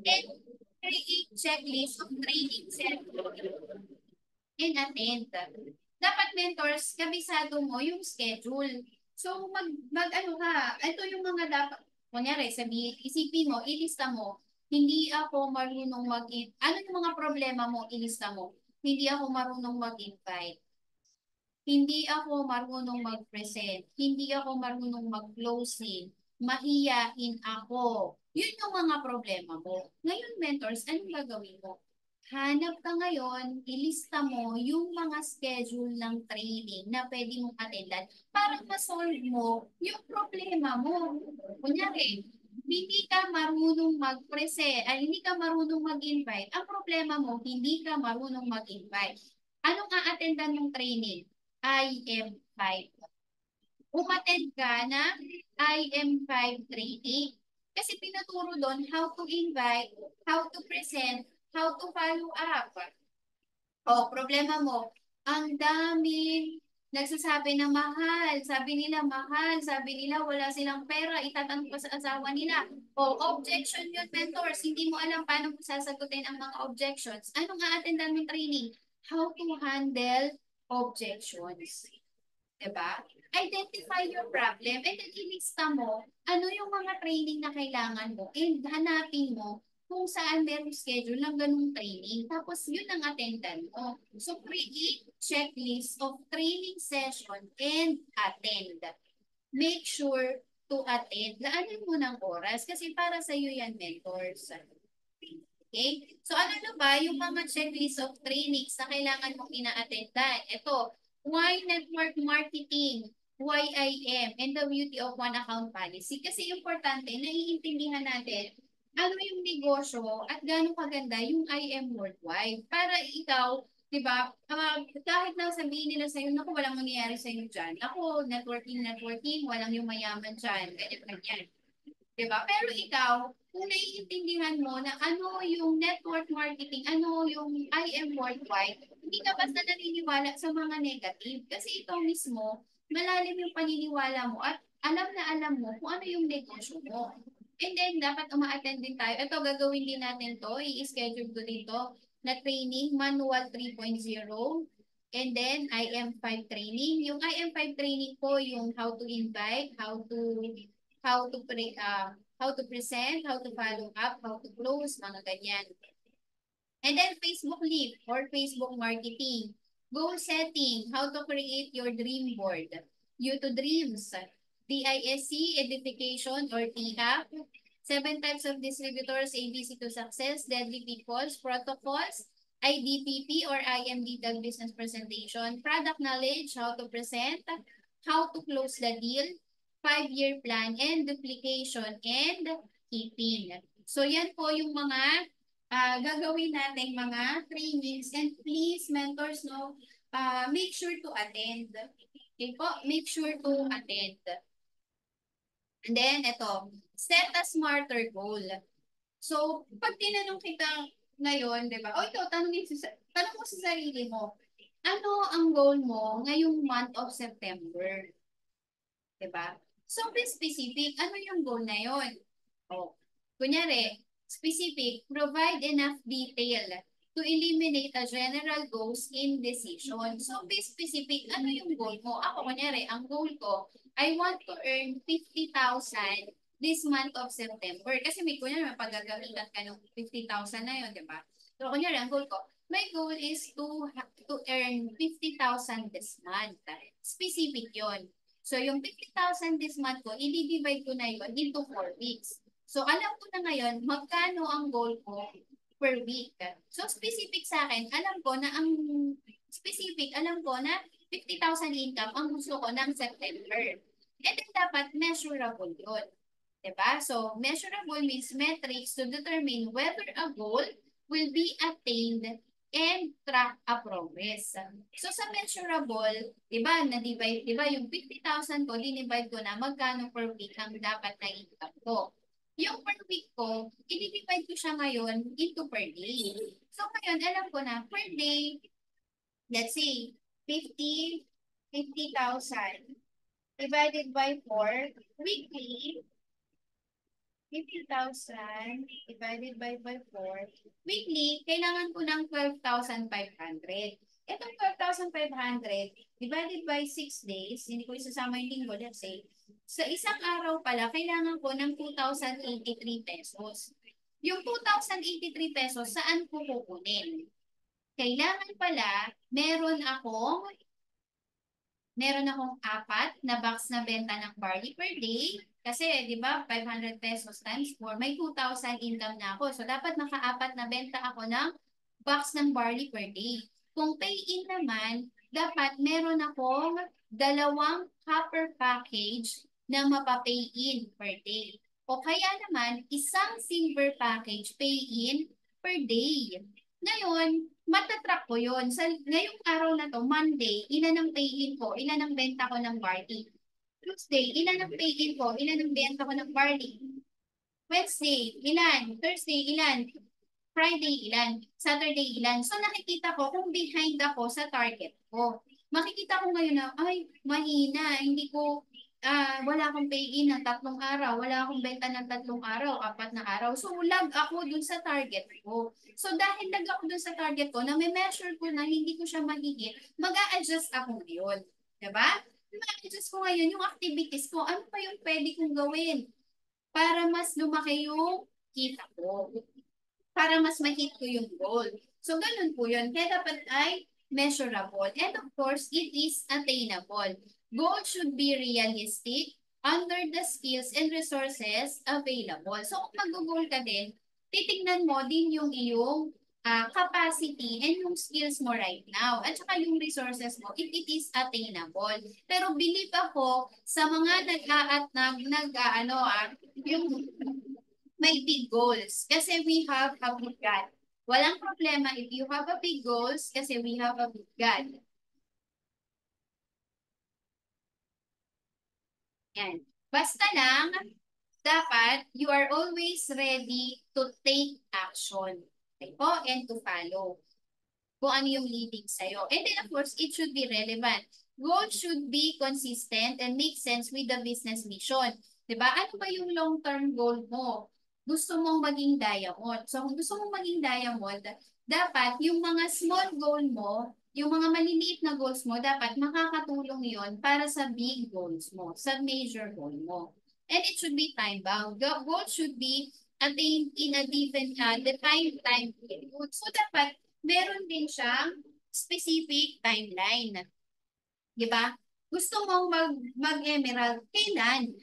And create checklist of training and attend. Dapat mentors, kabisado mo yung schedule. So, ano ka, ito yung mga dapat, kunyari, isipin mo, ilista mo, hindi ako marunong ano yung mga problema mo, ilista mo. Hindi ako marunong mag-invite. Hindi ako marunong mag-present. Hindi ako marunong mag-closing. Mahiyain ako. Yun yung mga problema mo. Ngayon, mentors, anong gagawin mo? Hanap ka ngayon, ilista mo yung mga schedule ng training na pwede mong attendan para ma-solve mo yung problema mo. Kunyari, hindi ka marunong mag-present, ay hindi ka marunong mag-invite. Ang problema mo, hindi ka marunong mag-invite. Anong a-attendan mong training? IM5. Umattend ka na IM5 training. Kasi pinaturo doon how to invite, how to present, how to follow up. O, problema mo, ang daming nagsasabi na mahal. Sabi nila mahal. Sabi nila wala silang pera. Itatanong pa sa asawa nila. O, objection yun, mentors. Hindi mo alam paano mo sasagutin ang mga objections. Anong a-attendan mong training? how to handle objections. Diba? Identify your problem and then ilista mo ano yung mga training na kailangan mo and hanapin mo kung saan merong schedule ng ganung training. Tapos yun ang attendan mo. So create checklist of training session and attend. Make sure to attend. Laanan mo ng oras kasi para sa iyo yan, mentors. Okay? So ano na ba yung mga checklist of trainings na kailangan mong ina-attendan? Ito, why network marketing, why IM, and the beauty of one account policy. Kasi importante, naiintindihan natin ano yung negosyo at gaano kaganda yung IM worldwide. Para ikaw, di ba, kahit na sabihin nila sa'yo, naku, walang mangyayari sa'yo dyan. Ako, networking, walang yung mayaman dyan. Ganyan, ganyan. Diba? Pero ikaw, kung naiintindihan mo na ano yung network marketing, ano yung IM worldwide, hindi ka basta naniniwala sa mga negative. Kasi ikaw mismo, malalim yung paniniwala mo at alam mo kung ano yung negosyo mo. And then, dapat uma-attend din tayo. Ito, gagawin din natin to. I-schedule ko dito na training, Manual 3.0. And then, IM5 training. Yung IM5 training po, yung how to invite, how to present, how to follow up, how to close, mga ganyan. And then Facebook Leap or Facebook marketing. Goal setting, how to create your dream board. You to dreams. DISC, edification or THAP. 7 types of distributors, ABC to success, deadly pitfalls, protocols, IDPP or IM detailed business presentation, product knowledge, how to present, how to close the deal, 5-year plan, and duplication and keeping. So yan po yung mga gagawin natin mga trainings and please mentors no make sure to attend. Okay po, make sure to attend. And then ito, set a smarter goal. So, pag tinanong kita ngayon, 'di ba? O ikaw tanong mo sa sarili mo, ano ang goal mo ngayong month of September? 'Di ba? So, be specific, ano yung goal na 'yon? O, kunyari, specific, provide enough detail to eliminate a general goals in decision. So, be specific, ano yung goal mo? Ako, kunyari, ang goal ko, I want to earn 50,000 this month of September. Kasi may kunyari, pagagamitan ka ng 50,000 na yun, di ba? So, kunyari, ang goal ko, my goal is to earn 50,000 this month. Specific yon. So, yung 50,000 this month ko, i-divide ko na yun into 4 weeks. So, alam ko na ngayon, magkano ang goal ko per week. So, specific sa akin, alam ko na 50,000 income ang gusto ko ng September. And then, dapat measurable yun. Diba? So, measurable means metrics to determine whether a goal will be attained and track a progress. So, sa measurable, diba, na-divide, diba, yung 50,000 ko, dinivide ko na magkano per week ang dapat na income ko. Yung per week ko, i-divide ko siya ngayon into per day. So, ngayon, alam ko na per day, let's say, 50,000 divided by 4, weekly, 50,000 divided by 4. Weekly, kailangan ko ng 12,500. Itong 12,500 divided by 6 days, hindi ko isasama yung linggo, let's say, sa isang araw pala, kailangan ko ng 2,083 pesos. Yung 2,083 pesos, saan ko kukunin? Kailangan pala, meron akong 4 na box na benta ng barley per day. Kasi, di ba, 500 pesos times 4, may 2,000 income na ako. So, dapat naka-4 na benta ako ng box ng barley per day. Kung pay-in naman, dapat meron akong 2 copper package na mapapay-in per day. O kaya naman, isang silver package pay-in per day. Ngayon, matatrack ko yun. Ngayong araw na to, Monday, ilan ang pay-in ko, ilan ang benta ko ng barley. Tuesday, ilan ang pay-in ko, ilan ang benta ko ng barley. Wednesday, ilan. Thursday, ilan. Friday, ilan. Saturday, ilan. So nakikita ko kung behind ako sa target ko. Makikita ko ngayon na, ay, mahina, hindi ko wala akong pay-in ng 3 araw, wala akong benta ng 3 araw, 4 na araw. So, lag ako dun sa target ko. So, dahil lag ako dun sa target ko, na may measure ko na hindi ko siya mahigit, mag-a-adjust ako ngayon. Diba? Mag-a-adjust ko ngayon yung activities ko. Ano pa yung pwede kong gawin para mas lumaki yung kita ko? Para mas ma-hit ko yung goal. So, ganun po yun. Kaya dapat ay measurable. And of course, it is attainable. Goal should be realistic under the skills and resources available. So, kung mag-goal ka din, titingnan mo din yung iyong capacity and yung skills mo right now. At saka yung resources mo, if it is attainable. Pero believe ako sa mga yung may big goals. Kasi we have a big God. Walang problema if you have a big goals kasi we have a big God. Yan. Basta lang, dapat you are always ready to take action. Okay po? And to follow. Kung ano yung leading sa'yo. And then of course, it should be relevant. Goals should be consistent and make sense with the business mission. Diba? Ano ba yung long-term goal mo? Gusto mong maging diamond. So kung gusto mong maging diamond, dapat yung mga small goal mo, yung mga maliliit na goals mo, dapat makakatulong yon para sa big goals mo, sa major goal mo. And it should be time-bound. The goal should be attained in a given time period. So dapat meron din siyang specific timeline. Di ba? Gusto mong mag-emerald, kailan?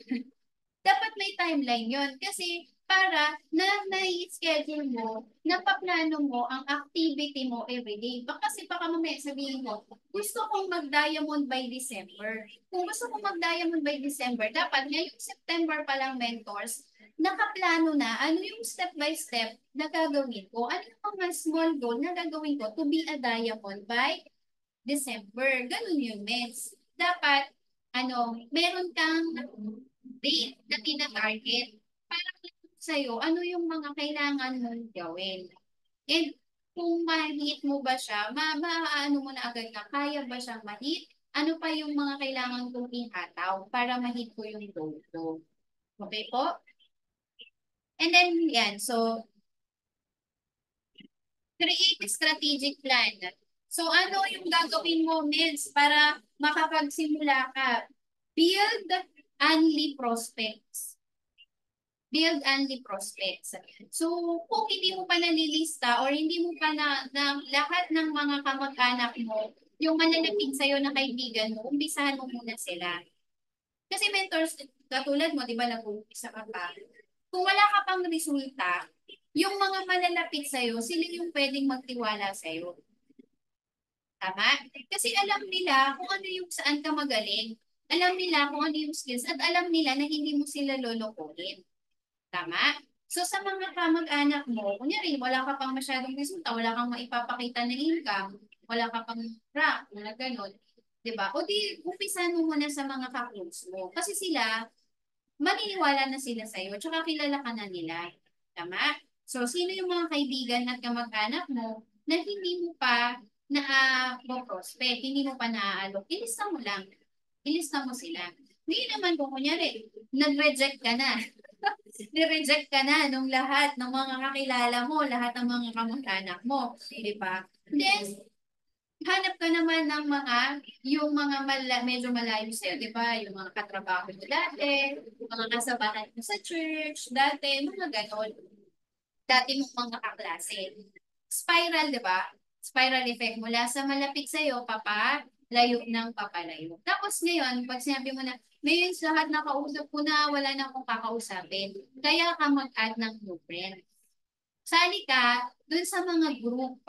Dapat may timeline yon kasi para na-schedule mo, napaplano mo ang activity mo everyday. Kasi baka mamaya sabihin mo, gusto kong mag-diamond by December. Kung gusto kong mag-diamond by December, dapat ngayong September pa lang, mentors, nakaplano na ano yung step by step na gagawin ko. Ano yung mga small goal na gagawin ko to be a diamond by December. Ganun yung meds. Dapat, meron kang date na tina-target para sa'yo, ano yung mga kailangan mong gawin. And kung ma-hit mo ba siya, ano mo na agad na, kaya ba siyang ma-hit? Ano pa yung mga kailangan kong ihataw para ma-hit ko yung goal ko? Okay po? And then, yan. So, create a strategic plan. So, ano yung gagawin mo, Mids, para makapagsimula ka? Build only prospects. Build only prospects. So, kung hindi mo pa nalilista or hindi mo pa na lahat ng mga kamag-anak mo, yung manlalapit sa'yo na kaibigan mo, umpisahan mo muna sila. Kasi mentors, katulad mo, di ba, nag-uumpisa ka pa. Kung wala ka pang resulta, yung mga malalapit sa'yo, sila yung pwedeng magtiwala sa'yo. Tama? Kasi alam nila kung ano yung saan ka magaling. Alam nila kung ano yung skills at alam nila na hindi mo sila lolokohin. Tama? So sa mga kamag-anak mo, kunyari wala ka pang masyadong resulta, wala kang maipapakita na income, wala ka pang rank, wala ganon. Diba? O di, umpisan mo muna sa mga ka-close mo. Kasi sila, maniniwala na sila sa'yo, tsaka kilala ka na nila. Tama? So, sino yung mga kaibigan at kamag-anak mo na hindi mo pa na-prospect, hindi mo pa naaalok, ilista mo lang. Ilista mo sila. Hindi naman kung kunyari, nag-reject ka na. Nireject ka na nung lahat ng mga kakilala mo, lahat ng mga kamag-anak mo. Di ba? Then, hanap ka naman ng yung mga medyo malayo sa'yo, di ba? Yung mga katrabaho mo dati, yung mga kasabahan mo sa church, dati, mga ganon. Dati mong mga kaklase. Spiral, di ba? Spiral effect mula sa malapit sa'yo, papalayo ng papalayo. Tapos ngayon, pag sinabi mo na, ngayon sa lahat na kausap ko na, wala na akong kakausapin. Kaya ka mag-add ng new friend. Sali ka dun sa mga group.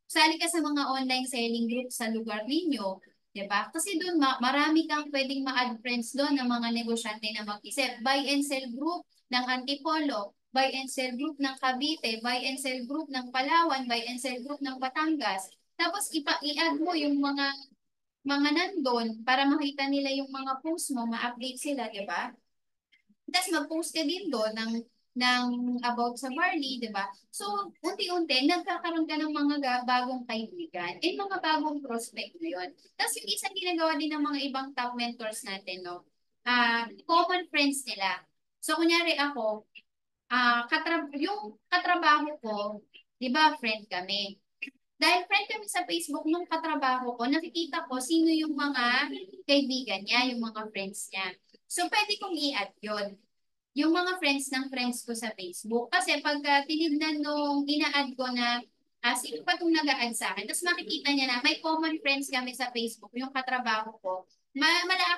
Sali ka sa mga online selling group sa lugar ninyo. Diba? Kasi doon marami kang pwedeng ma-add friends doon ng mga negosyante na mag-isip. Buy and sell group ng Antipolo, buy and sell group ng Cavite, buy and sell group ng Palawan, buy and sell group ng Batangas. Tapos i-add mo yung mga nandun para makita nila yung mga post mo, ma-update sila, di ba? Tapos mag-post ka din doon ng about sa Marley, di ba? So, unti-unti, nagkakaroon ka ng mga bagong kaibigan and mga bagong prospect na yun. Tapos yung isang ginagawa din ng mga ibang top mentors natin, no? common friends nila. So, kunyari ako, yung katrabaho ko, di ba, friend kami. Dahil friend kami sa Facebook nung katrabaho ko, nakikita ko sino yung mga kaibigan niya, yung mga friends niya. So, pwede kong i-add yun. Yung mga friends ng friends ko sa Facebook. Kasi pagka tinignan nung ina-add ko na sino pa itong nag-a-add sa akin, tapos makikita niya na may common friends kami sa Facebook, yung katrabaho ko,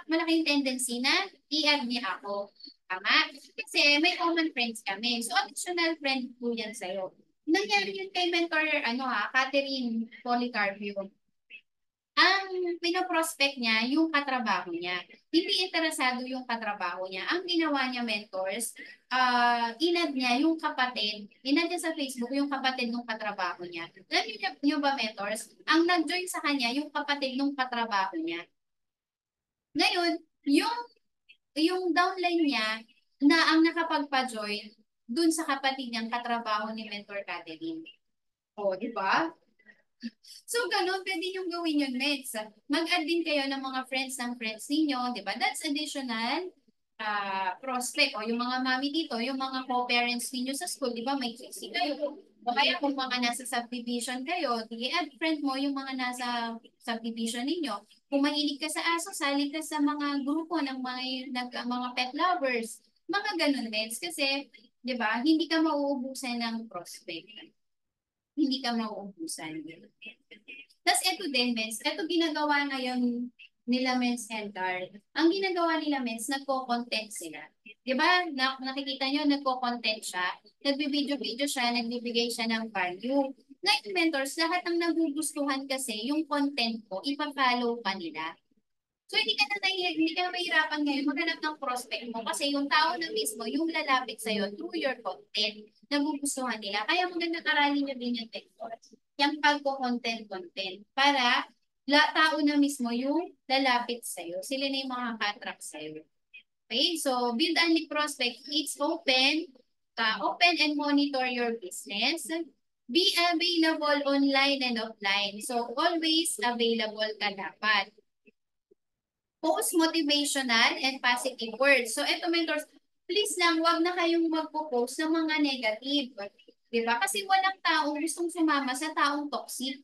malaking tendency na i-add niya ako. Tama? Kasi may common friends kami. So, additional friend po yan sa'yo. Nangyari yun kay mentor, Catherine Policarpio. Ang pinoprospect niya, yung katrabaho niya. Hindi interesado yung katrabaho niya. Ang ginawa niya, mentors, inad niya yung kapatid, inad niya sa Facebook yung kapatid ng katrabaho niya. Alam niyo ba, mentors? Ang nag-join sa kanya, yung kapatid ng katrabaho niya. Ngayon, yung downline niya, na ang nakapagpa-join dun sa kapatid niyang katrabaho ni Mentor Catherine. O, di ba? So, ganun, pwede niyong gawin yun, Meds. Mag-add din kayo ng mga friends ng friends ninyo, di ba? That's additional prospect. O, yung mga mami dito, yung mga co-parents ninyo sa school, di ba? May GC kayo. O kaya kung mga nasa subdivision kayo, i-add friend mo yung mga nasa subdivision ninyo. Kung mahilig ka sa aso, sali ka sa mga grupo ng mga pet lovers. Mga ganun, Meds. Kasi, di ba, hindi ka mauubusan ng prospect. Hindi ka mauubusan. Tapos ito din, Mens, ito ginagawa ngayon nila Mens Center. Ang ginagawa nila Mens, nagko-content sila. Di ba? Nakikita nyo, nagko-content siya. Nagbibideo-video siya, nagbibigay siya ng value. Ngayon, mentors, lahat ng nagugustuhan kasi yung content ko, ipa-follow pa nila. So, hindi ka na mahirapan ngayon maghanap ng prospect mo kasi yung tao na mismo, yung lalapit sa'yo through your content, nagugustuhan nila. Kaya magandang aralin nyo din yung mentors. Yung pagko-content para tao na mismo yung lalapit sa'yo. Sila na yung mga katrack sa'yo. Okay? So, build only prospect. It's open. Open and monitor your business. Be available online and offline. So, always available ka dapat. Post motivational and positive words. So, eto mentors, please lang, wag na kayong magpo-post ng mga negative. Diba? Kasi walang tao gustong sumama sa taong toxic.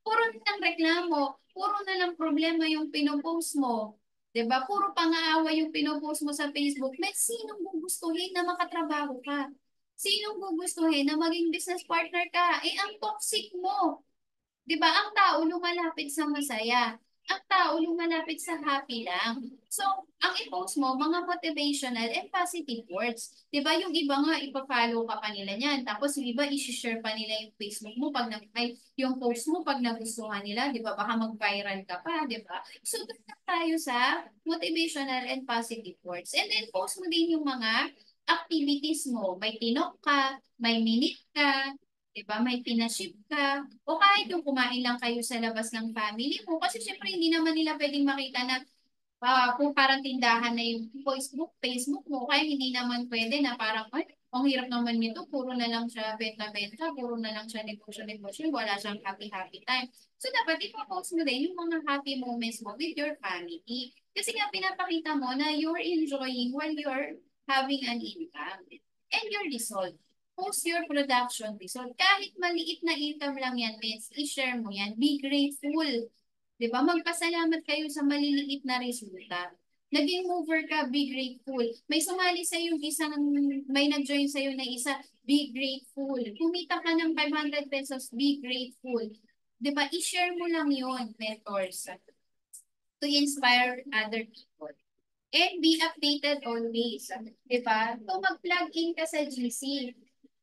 Puro na lang reklamo, puro na lang problema yung pinopost mo. Diba? Puro pang-aawa yung pinopost mo sa Facebook. May sinong gugustuhin na makatrabaho ka? Sinong gugustuhin na maging business partner ka? Eh, ang toxic mo. 'Di ba? Ang tao lumalapit sa masaya. Ang tao lumalapit sa happy lang. So, ang i-post mo, mga motivational and positive words. 'Di ba? Yung iba nga, ipa-follow ka pa nila niyan. Tapos, yung iba, i-share pa nila yung Facebook mo pag yung post mo pag nagustuhan nila. 'Di ba? Baka mag-viral ka pa, 'di ba? So, doon na tayo sa motivational and positive words. And then, post mo din yung mga activities mo. May tinok ka, may minute ka, diba? May pinaship ka. O kahit yung kumain lang kayo sa labas ng family mo. Kasi syempre hindi naman nila pwedeng makita na kung parang tindahan na yung Facebook mo. Kaya hindi naman pwede na parang, ay, ang hirap naman nito. Puro na lang siya benta-benta. Puro na lang siya negosyo-negosyo. Wala siyang happy-happy time. So dapat ipopost mo din yung mga happy moments mo with your family. Kasi nga pinapakita mo na you're enjoying while you're having an income. And your result post your production result. Kahit maliit na income lang yan, means i-share mo yan. Be grateful. Di ba? Magpasalamat kayo sa maliliit na resulta. Naging mover ka, be grateful. May sumali sa yung isang, may nag-join sa na isa, be grateful. Kumita ka ng 500 pesos, be grateful. Di ba? I-share mo lang yon mentors, to inspire other people. And be updated always. Di ba? So, mag-plug in ka sa GC.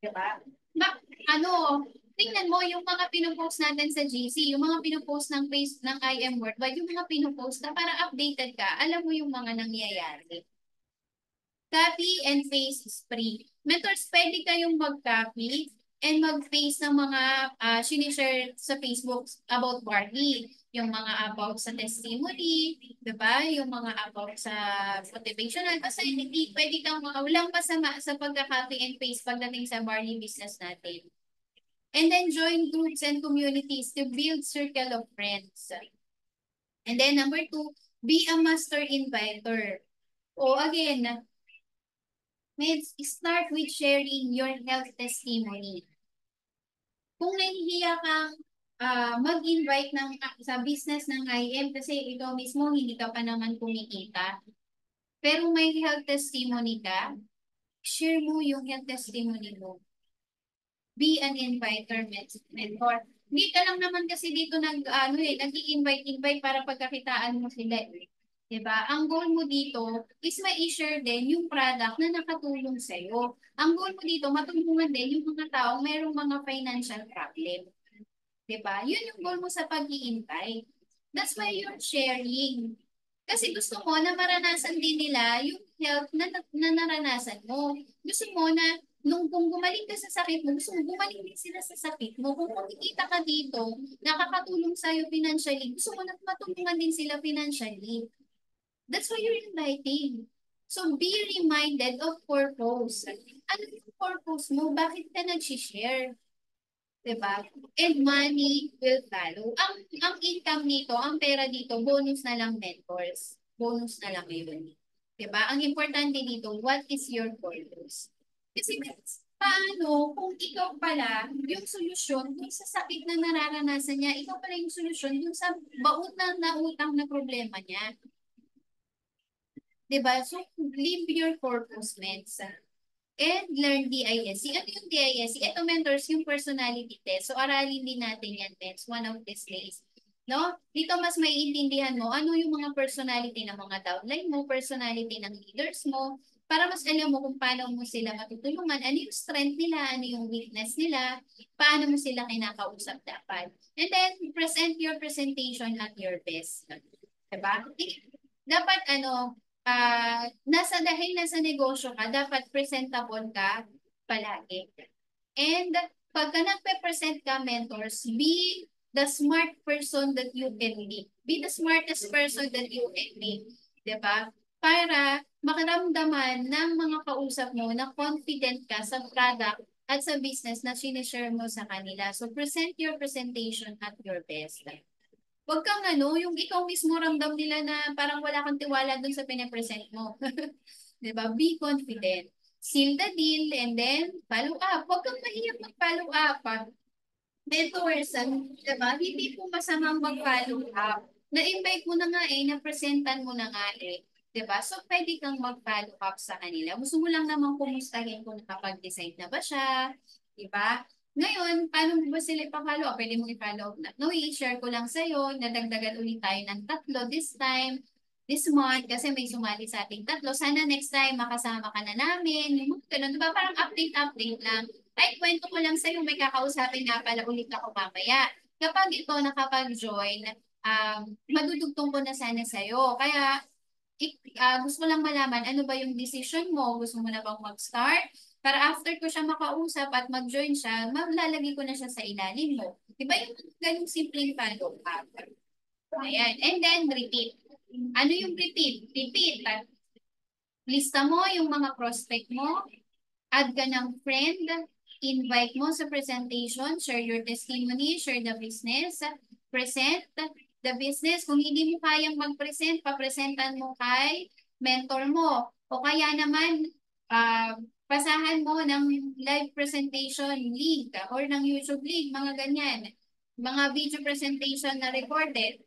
Diba? Ma ano, tingnan mo yung mga pinopost natin sa GC, yung mga pinopost ng face ng IM Worldwide, yung mga pinopost na para updated ka, alam mo yung mga nangyayari. Copy and paste is free. Mentors, pwede kayong mag-copy and mag-paste ng mga sinishare sa Facebook about Barbie. Yung mga about sa testimony, diba? Yung mga about sa motivational. Kasi hindi pwede kang walang masama sa pagka-copy and paste pagdating sa Barbie business natin. And then join groups and communities to build circle of friends. And then number 2, be a master inviter. O again, start with sharing your health testimony. Kung nahihiya kang mag-invite sa business ng IM kasi ikaw mismo hindi ka pa naman kumikita, pero may health testimony ka, share mo yung health testimony mo. Be an inviter, mentor. Hindi ka lang naman kasi dito nag-i-invite para pagkakitaan mo sila. Diba? Ang goal mo dito is ma-share din yung product na nakatulong sa'yo. Ang goal mo dito, matulungan din yung mga taong mayroong mga financial problem. Diba? Yun yung goal mo sa pag-iintay. That's why you're sharing. Kasi gusto mo na maranasan din nila yung health na naranasan mo. Gusto mo na kung gumaling ka sa sakit mo, gusto mo gumaling din sila sa sakit mo. Kung makikita ka dito, nakakatulong sa'yo financially, gusto mo na matulungan din sila financially. That's why you're inviting. So be reminded of purpose. Ano yung purpose mo? Bakit ka nag-share? Diba? And money will follow. Ang income nito, ang pera dito, bonus na lang mentors. Bonus na lang yun. Diba? Ang importante dito, what is your purpose? Kasi paano kung ikaw pala yung solusyon dun sa sakit na nararanasan niya, ikaw pala yung solusyon dun sa baut na nautang na problema niya. Diba? So, live your purpose, Meds. And learn DISC. Ano yung DISC? Ito, mentors, yung personality test. So, aralin din natin yan, Meds, one of these days. No? Dito mas maiintindihan mo ano yung mga personality ng mga downline mo, personality ng leaders mo, para mas alam mo kung paano mo sila matutulungan, ano yung strength nila, ano yung weakness nila, paano mo sila kinakausap dapat. And then, present your presentation at your best. Diba? Dapat dahil nasa negosyo ka, dapat presentable ka palagi. And pagka nagpe-present ka, mentors, be the smart person that you can be. Be the smartest person that you can be. Diba? Para makaramdaman ng mga kausap mo na confident ka sa product at sa business na sinishare mo sa kanila. So present your presentation at your best. Huwag kang yung ikaw mismo ramdam nila na parang wala kang tiwala dun sa pinapresent mo. Diba? Be confident. Seal the deal and then follow up. Huwag kang mahirap mag-follow up. Mentors, diba? Hindi po masamang mag-follow up. Na-invite mo na nga na-presentan mo na nga Diba? So, pwede kang mag-follow up sa kanila. Gusto mo lang naman kumustahin kung nakapag-decide na ba siya. Diba? Ngayon, paano mo ba sila ipapollow up? Pwede mo i-follow up na. No, i-share ko lang sa'yo. Nadagdagan ulit tayo ng 3 this time, this month, kasi may sumali sa ating 3. Sana next time makasama ka na namin. Yung ganun, diba? Parang update lang. Ay, kwento ko lang sa'yo, may kakausapin nga pala ulit ako mamaya. Kapag ito nakapag-join, madudugtong ko na sana sa'yo. Kaya, gusto ko lang malaman, ano ba yung decision mo? Gusto mo na bang mag-start? Para after ko siya makausap at mag-join siya, malalagay ko na siya sa ilalim mo. Diba yung ganyung simpleng follow-up? Ayan. And then, repeat. Ano yung repeat? Repeat. Lista mo yung mga prospect mo, add ka ng friend, invite mo sa presentation, share your testimony, share the business, present the business. Kung hindi mo kayang mag-present, papresentan mo kay mentor mo. O kaya naman, pasahan mo ng live presentation link or ng YouTube link, mga ganyan. Mga video presentation na recorded.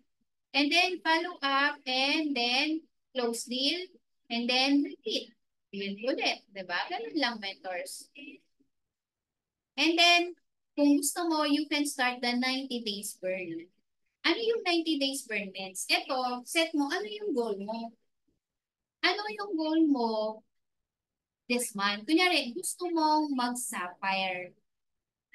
And then follow up and then close deal and then repeat. Ulit, diba? Ganun lang, mentors. And then, kung gusto mo, you can start the 90 days burn. Ano yung 90 days burn, Mens? Ito, set mo, ano yung goal mo? Ano yung goal mo this month? Kunyari, gusto mong mag-sapphire.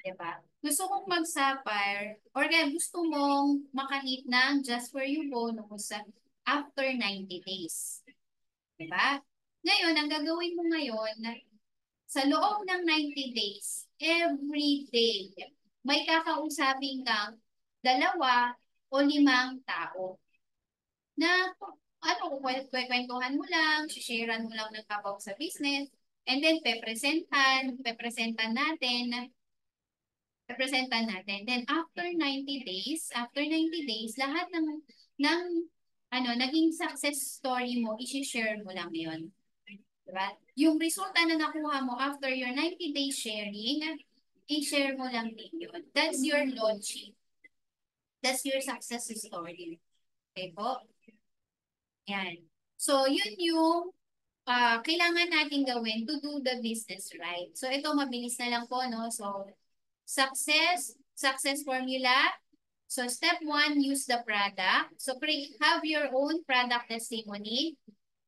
Diba? Gusto mong mag-sapphire or kaya gusto mong makahit ng just for you bonus after 90 days. Diba? Ngayon, ang gagawin mo ngayon, sa loob ng 90 days, every day, may kakausapin kang 2 o 5 tao na kwentuhan mo lang, sisharean mo lang ng kapaw sa business, and then pepresentan natin. Then after 90 days, lahat ng naging success story mo, i-share mo lang yun. Diba? Yung resulta na nakuha mo after your 90 days sharing, i-share mo lang din yun. That's your launching. That's your success story. Okay po? Yan. So, yun yung kailangan natin gawin to do the business right. So, ito mabilis na lang po, no? So, success formula. So, step 1, use the product. So, have your own product testimony.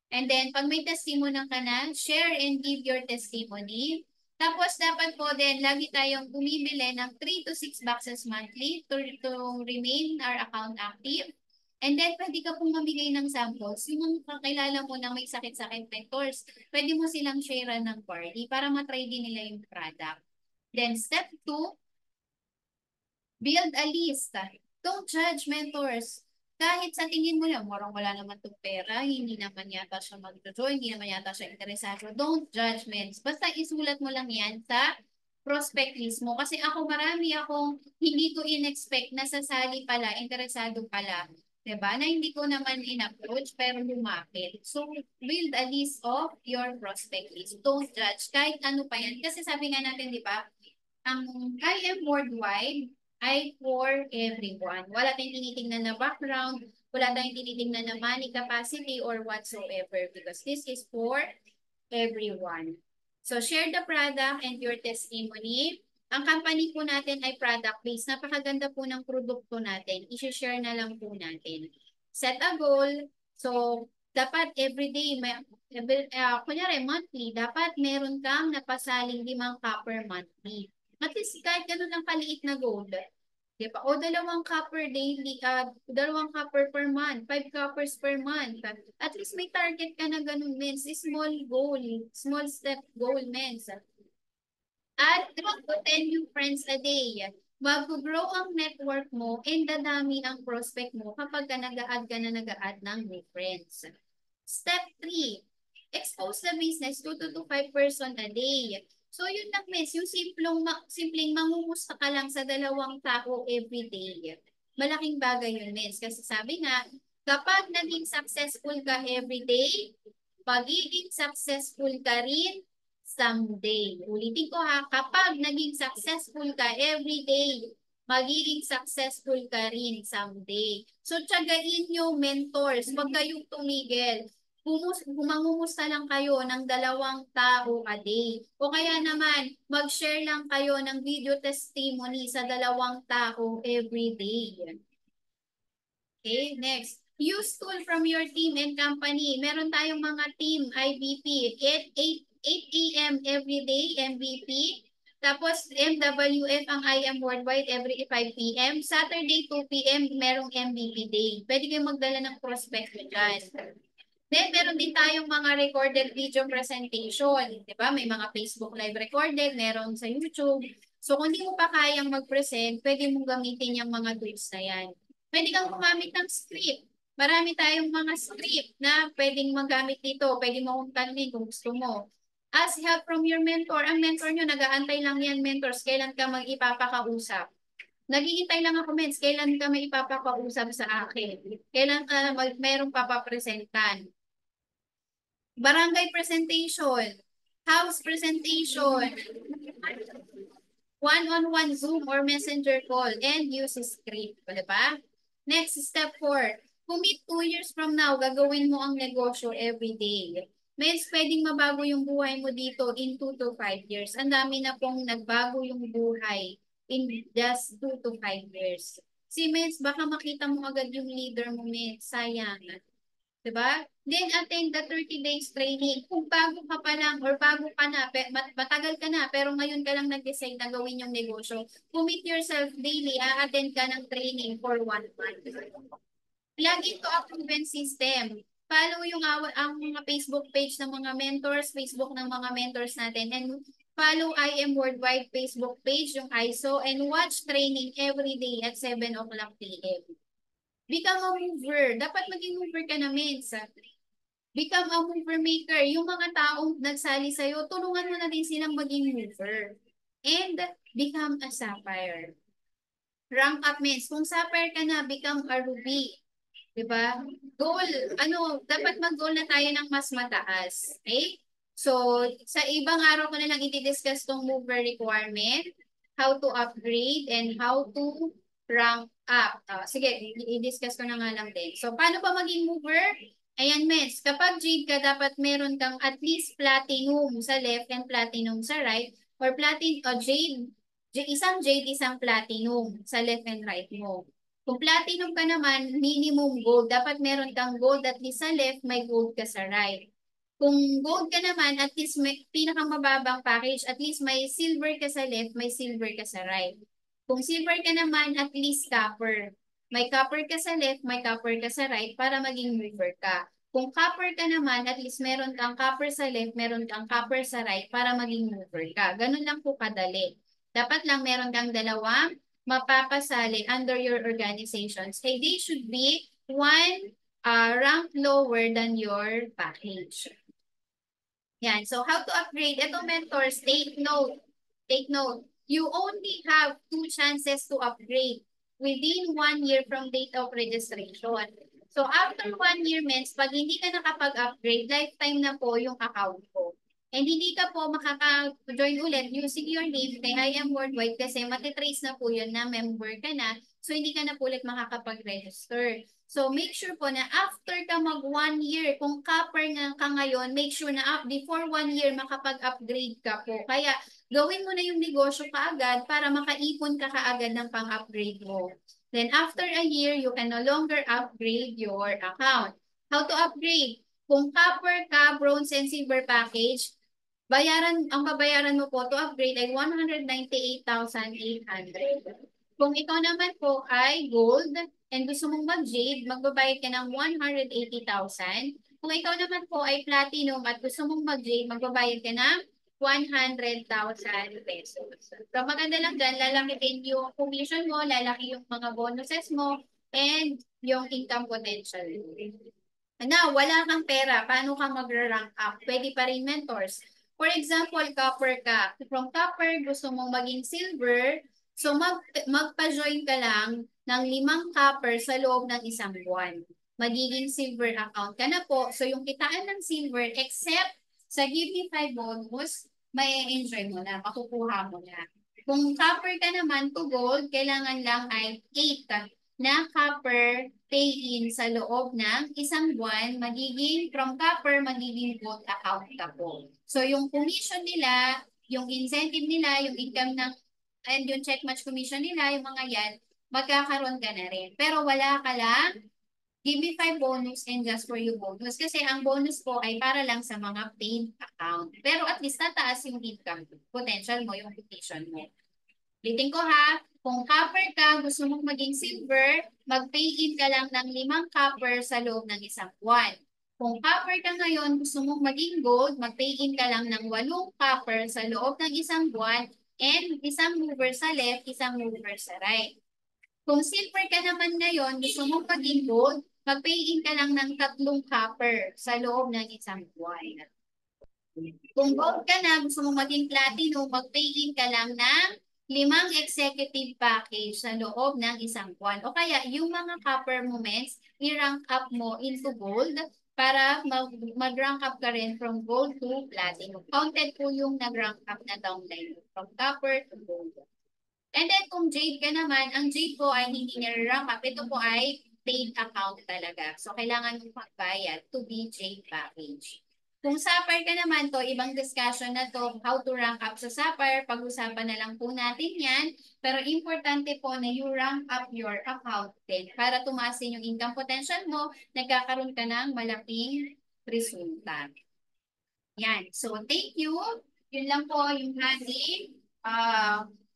And then, pag may testimony ka na, share and give your testimony. Tapos, dapat po din, lagi tayong bumibili ng 3 to 6 boxes monthly to remain our account active. And then, pwede ka pong mamigay ng samples. Yung mga kakilala mo na may sakit-sakit mentors, pwede mo silang share ng party para matry din nila yung product. Then, step 2, build a list. Don't judge mentors. Kahit sa tingin mo lang, morang wala naman itong pera, hindi naman yata siya mag-join, hindi naman yata siya interesado. Don't judge ments. Basta isulat mo lang yan sa prospect list mo. Kasi marami akong hindi ko in-expect na sasali pala, interesado pala. Diba? Na hindi ko naman in-approach pero lumapit. So, build a list of your prospect list. Don't judge. Kahit ano pa yan. Kasi sabi nga natin, di ba, ang I am worldwide, I for everyone. Wala tayong tinitingnan na background, wala tayong tinitingnan na money capacity or whatsoever because this is for everyone. So, share the product and your testimony. Ang company po natin ay product-based. Napakaganda po ng produkto natin. I-share na lang po natin. Set a goal. So, dapat everyday, kunyari monthly, dapat meron kang napasaling 5 copper monthly. At least kahit ganun lang kaliit na goal. Diba? O 2 copper daily, 2 copper per month, 5 coppers per month. At least may target ka na ganun, mens. Small goal, small step goal, mens. At 2 to 10 new friends a day. Mag-grow ang network mo and dadami ang prospect mo kapag nag-a-add ka na nag-a-add ng new friends. Step 3, expose the business 2 to 5 person a day. So, yun lang, miss. Yung simpleng mangumusta ka lang sa 2 tao every day. Malaking bagay yun, miss. Kasi sabi nga, kapag naging successful ka every day, pagiging successful ka rin someday. Ulitin ko ha, kapag naging successful ka every day, magiging successful ka rin someday. So, tiyagain yung mentors. Huwag kayong tumigil. Mangumusta lang kayo ng 2 tao a day. O kaya naman, mag-share lang kayo ng video testimony sa 2 tao every day. Okay, next. Use tool from your team and company. Meron tayong mga team, IBP, 8 a.m. every day, MVP. Tapos, MWF ang I am worldwide every 5 p.m. Saturday, 2 p.m. merong MVP day. Pwede kayong magdala ng prospect dyan. Then, meron din tayong mga recorded video presentation. Diba? May mga Facebook Live recorded, meron sa YouTube. So, kung di mo pa kayang mag-present, pwede mong gamitin yung mga tools na yan. Pwede kang gumamit ng script. Marami tayong mga script na pwedeng magamit dito. Pwede mo kung tanongin kung gusto mo. Ask help from your mentor. Ang mentor nyo, nag-aantay lang yan, mentors. Kailan ka mag-ipapakausap? Naghihintay lang ako, mens. Kailan ka may ipapakausap sa akin? Kailan ka merong papapresentan? Barangay presentation, house presentation, one-on-one Zoom or messenger call, and use script. Diba? Next, step 4. Commit 2 years from now, gagawin mo ang negosyo every day. Means, pwedeng mabago yung buhay mo dito in 2 to 5 years. Ang dami na pong nagbago yung buhay in just 2 to 5 years. Si Mens, baka makita mo agad yung leader mo, Mens. Sayang. Diba? Then attend the 30 days training. Kung bago ka pa lang or bago ka na, matagal ka na, pero ngayon ka lang nag-decide na gawin yung negosyo, commit yourself daily, attend ka ng training for 1 month. Plug into a proven system. Follow yung ang mga Facebook page ng mga mentors, Facebook ng mga mentors natin, and follow I Am Worldwide Facebook page, yung ISO, and watch training every day at 7 o'clock p.m. Become a mover. Dapat maging mover ka na, Mens. Become a mover maker. Yung mga taong nagsali sa'yo, tulungan mo na din silang maging mover. And become a sapphire. Rank up, Mens. Kung sapphire ka na, become a ruby. 'Di ba? Goal, dapat mag-goal na tayo ng mas mataas. Okay? So, sa ibang araw ko na lang i-discuss tong mover requirement, how to upgrade, and how to rank up. Sige, i-discuss ko na nga lang din. So, paano pa maging mover? Ayan, Mets. Kapag jade ka, dapat meron kang at least platinum sa left and platinum sa right, or isang jade, isang platinum sa left and right mo. Kung platinum ka naman, minimum gold. Dapat meron kang gold at least sa left, may gold ka sa right. Kung gold ka naman, at least may pinakamababang package, at least may silver ka sa left, may silver ka sa right. Kung silver ka naman, at least copper. May copper ka sa left, may copper ka sa right para maging mover ka. Kung copper ka naman, at least meron kang copper sa left, meron kang copper sa right para maging mover ka. Ganun lang po kadali. Dapat lang meron kang dalawang mapapasali under your organizations, hey, they should be one rank lower than your package. Yan. So, how to upgrade? Ito, mentors, take note. Take note. You only have 2 chances to upgrade within 1 year from date of registration. So, after 1 year, mens, pag hindi ka nakapag-upgrade, lifetime na po yung account ko. And hindi ka po makaka-join ulit using your name kay I am Worldwide kasi matitrace na po yun na member ka na. So, hindi ka na po ulit makakapag-register. So, make sure po na after ka mag 1 year, kung copper nga ka ngayon, make sure na before 1 year, makapag-upgrade ka po. Kaya, gawin mo na yung negosyo kaagad para makaipon ka kaagad ng pang-upgrade mo. Then, after a year, you can no longer upgrade your account. How to upgrade? Kung copper ka, bronze, and silver package, ang babayaran mo po to upgrade ay 198,800. Kung ikaw naman po ay gold and gusto mong mag-jade, magbabayad ka ng 180,000. Kung ikaw naman po ay platinum at gusto mong mag-jade, magbabayad ka ng 100,000 pesos. So maganda lang dyan, lalaki din yung commission mo, lalaki yung mga bonuses mo, and yung income potential. Now, wala kang pera, paano ka mag-rank up? Pwede pa rin mentors. For example, copper ka. From copper, gusto mong maging silver, so magpa-join ka lang ng 5 copper sa loob ng isang buwan. Magiging silver account ka na po. So yung kitaan ng silver, except sa Give Me 5 bonus, may enjoy mo na, makukuha mo na. Kung copper ka naman to gold, kailangan lang ay 8 na copper pay-in sa loob ng isang buwan, magiging from copper, magiging gold account ka po. So yung commission nila, yung incentive nila, yung income ng, and yung check match commission nila, yung mga yan, magkakaroon ka na rin. Pero wala ka lang, give me 5 bonus and just for you bonus. Kasi ang bonus po ay para lang sa mga paid account. Pero at least tataas yung income potential mo, yung commission mo. Ulitin ko ha, kung copper ka, gusto mong maging silver, mag-pay-in ka lang ng 5 copper sa loob ng isang buwan. Kung copper ka ngayon, gusto mong maging gold, mag-pay-in ka lang ng 8 copper sa loob ng isang buwan, and isang mover sa left, isang mover sa right. Kung silver ka naman ngayon, gusto mong maging gold, mag-pay-in ka lang ng 3 copper sa loob ng isang buwan. Kung gold ka na, gusto mong maging platinum, mag-pay-in ka lang ng 5 executive package sa loob ng isang buwan. O kaya, yung mga copper moments, i-rank up mo into gold para mag-rank up ka rin from gold to platinum. Counted po yung nag-rank up na downline from copper to gold. And then, kung jade ka naman, ang jade po ay hindi nire-rank up. Ito po ay paid account talaga. So, kailangan mong magbayad to be jade package. Kung sapphire ka naman to, ibang discussion na to, how to rank up sa sapphire, pag-usapan na lang po natin yan. Pero importante po na you rank up your account din para tumasin yung income potential mo, nagkakaroon ka ng malaking resulta. Yan. So, thank you. Yun lang po yung ating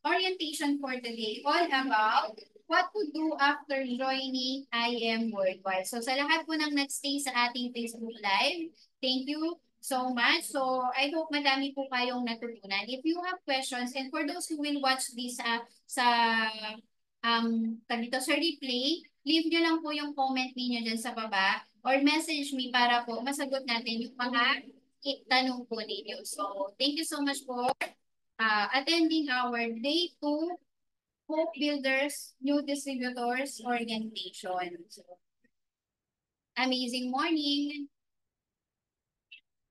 orientation for today. All about what to do after joining I Am Worldwide. So, sa lahat po ng nag-stay sa ating Facebook Live, thank you so much. So, I hope madami po kayong natutunan. If you have questions, and for those who will watch this sa sa replay, leave nyo lang po yung comment niyo dyan sa baba or message me para po masagot natin yung mga tanong po ninyo. So, thank you so much for attending our Day 2 Hope Builders New Distributors Orientation. So, amazing morning.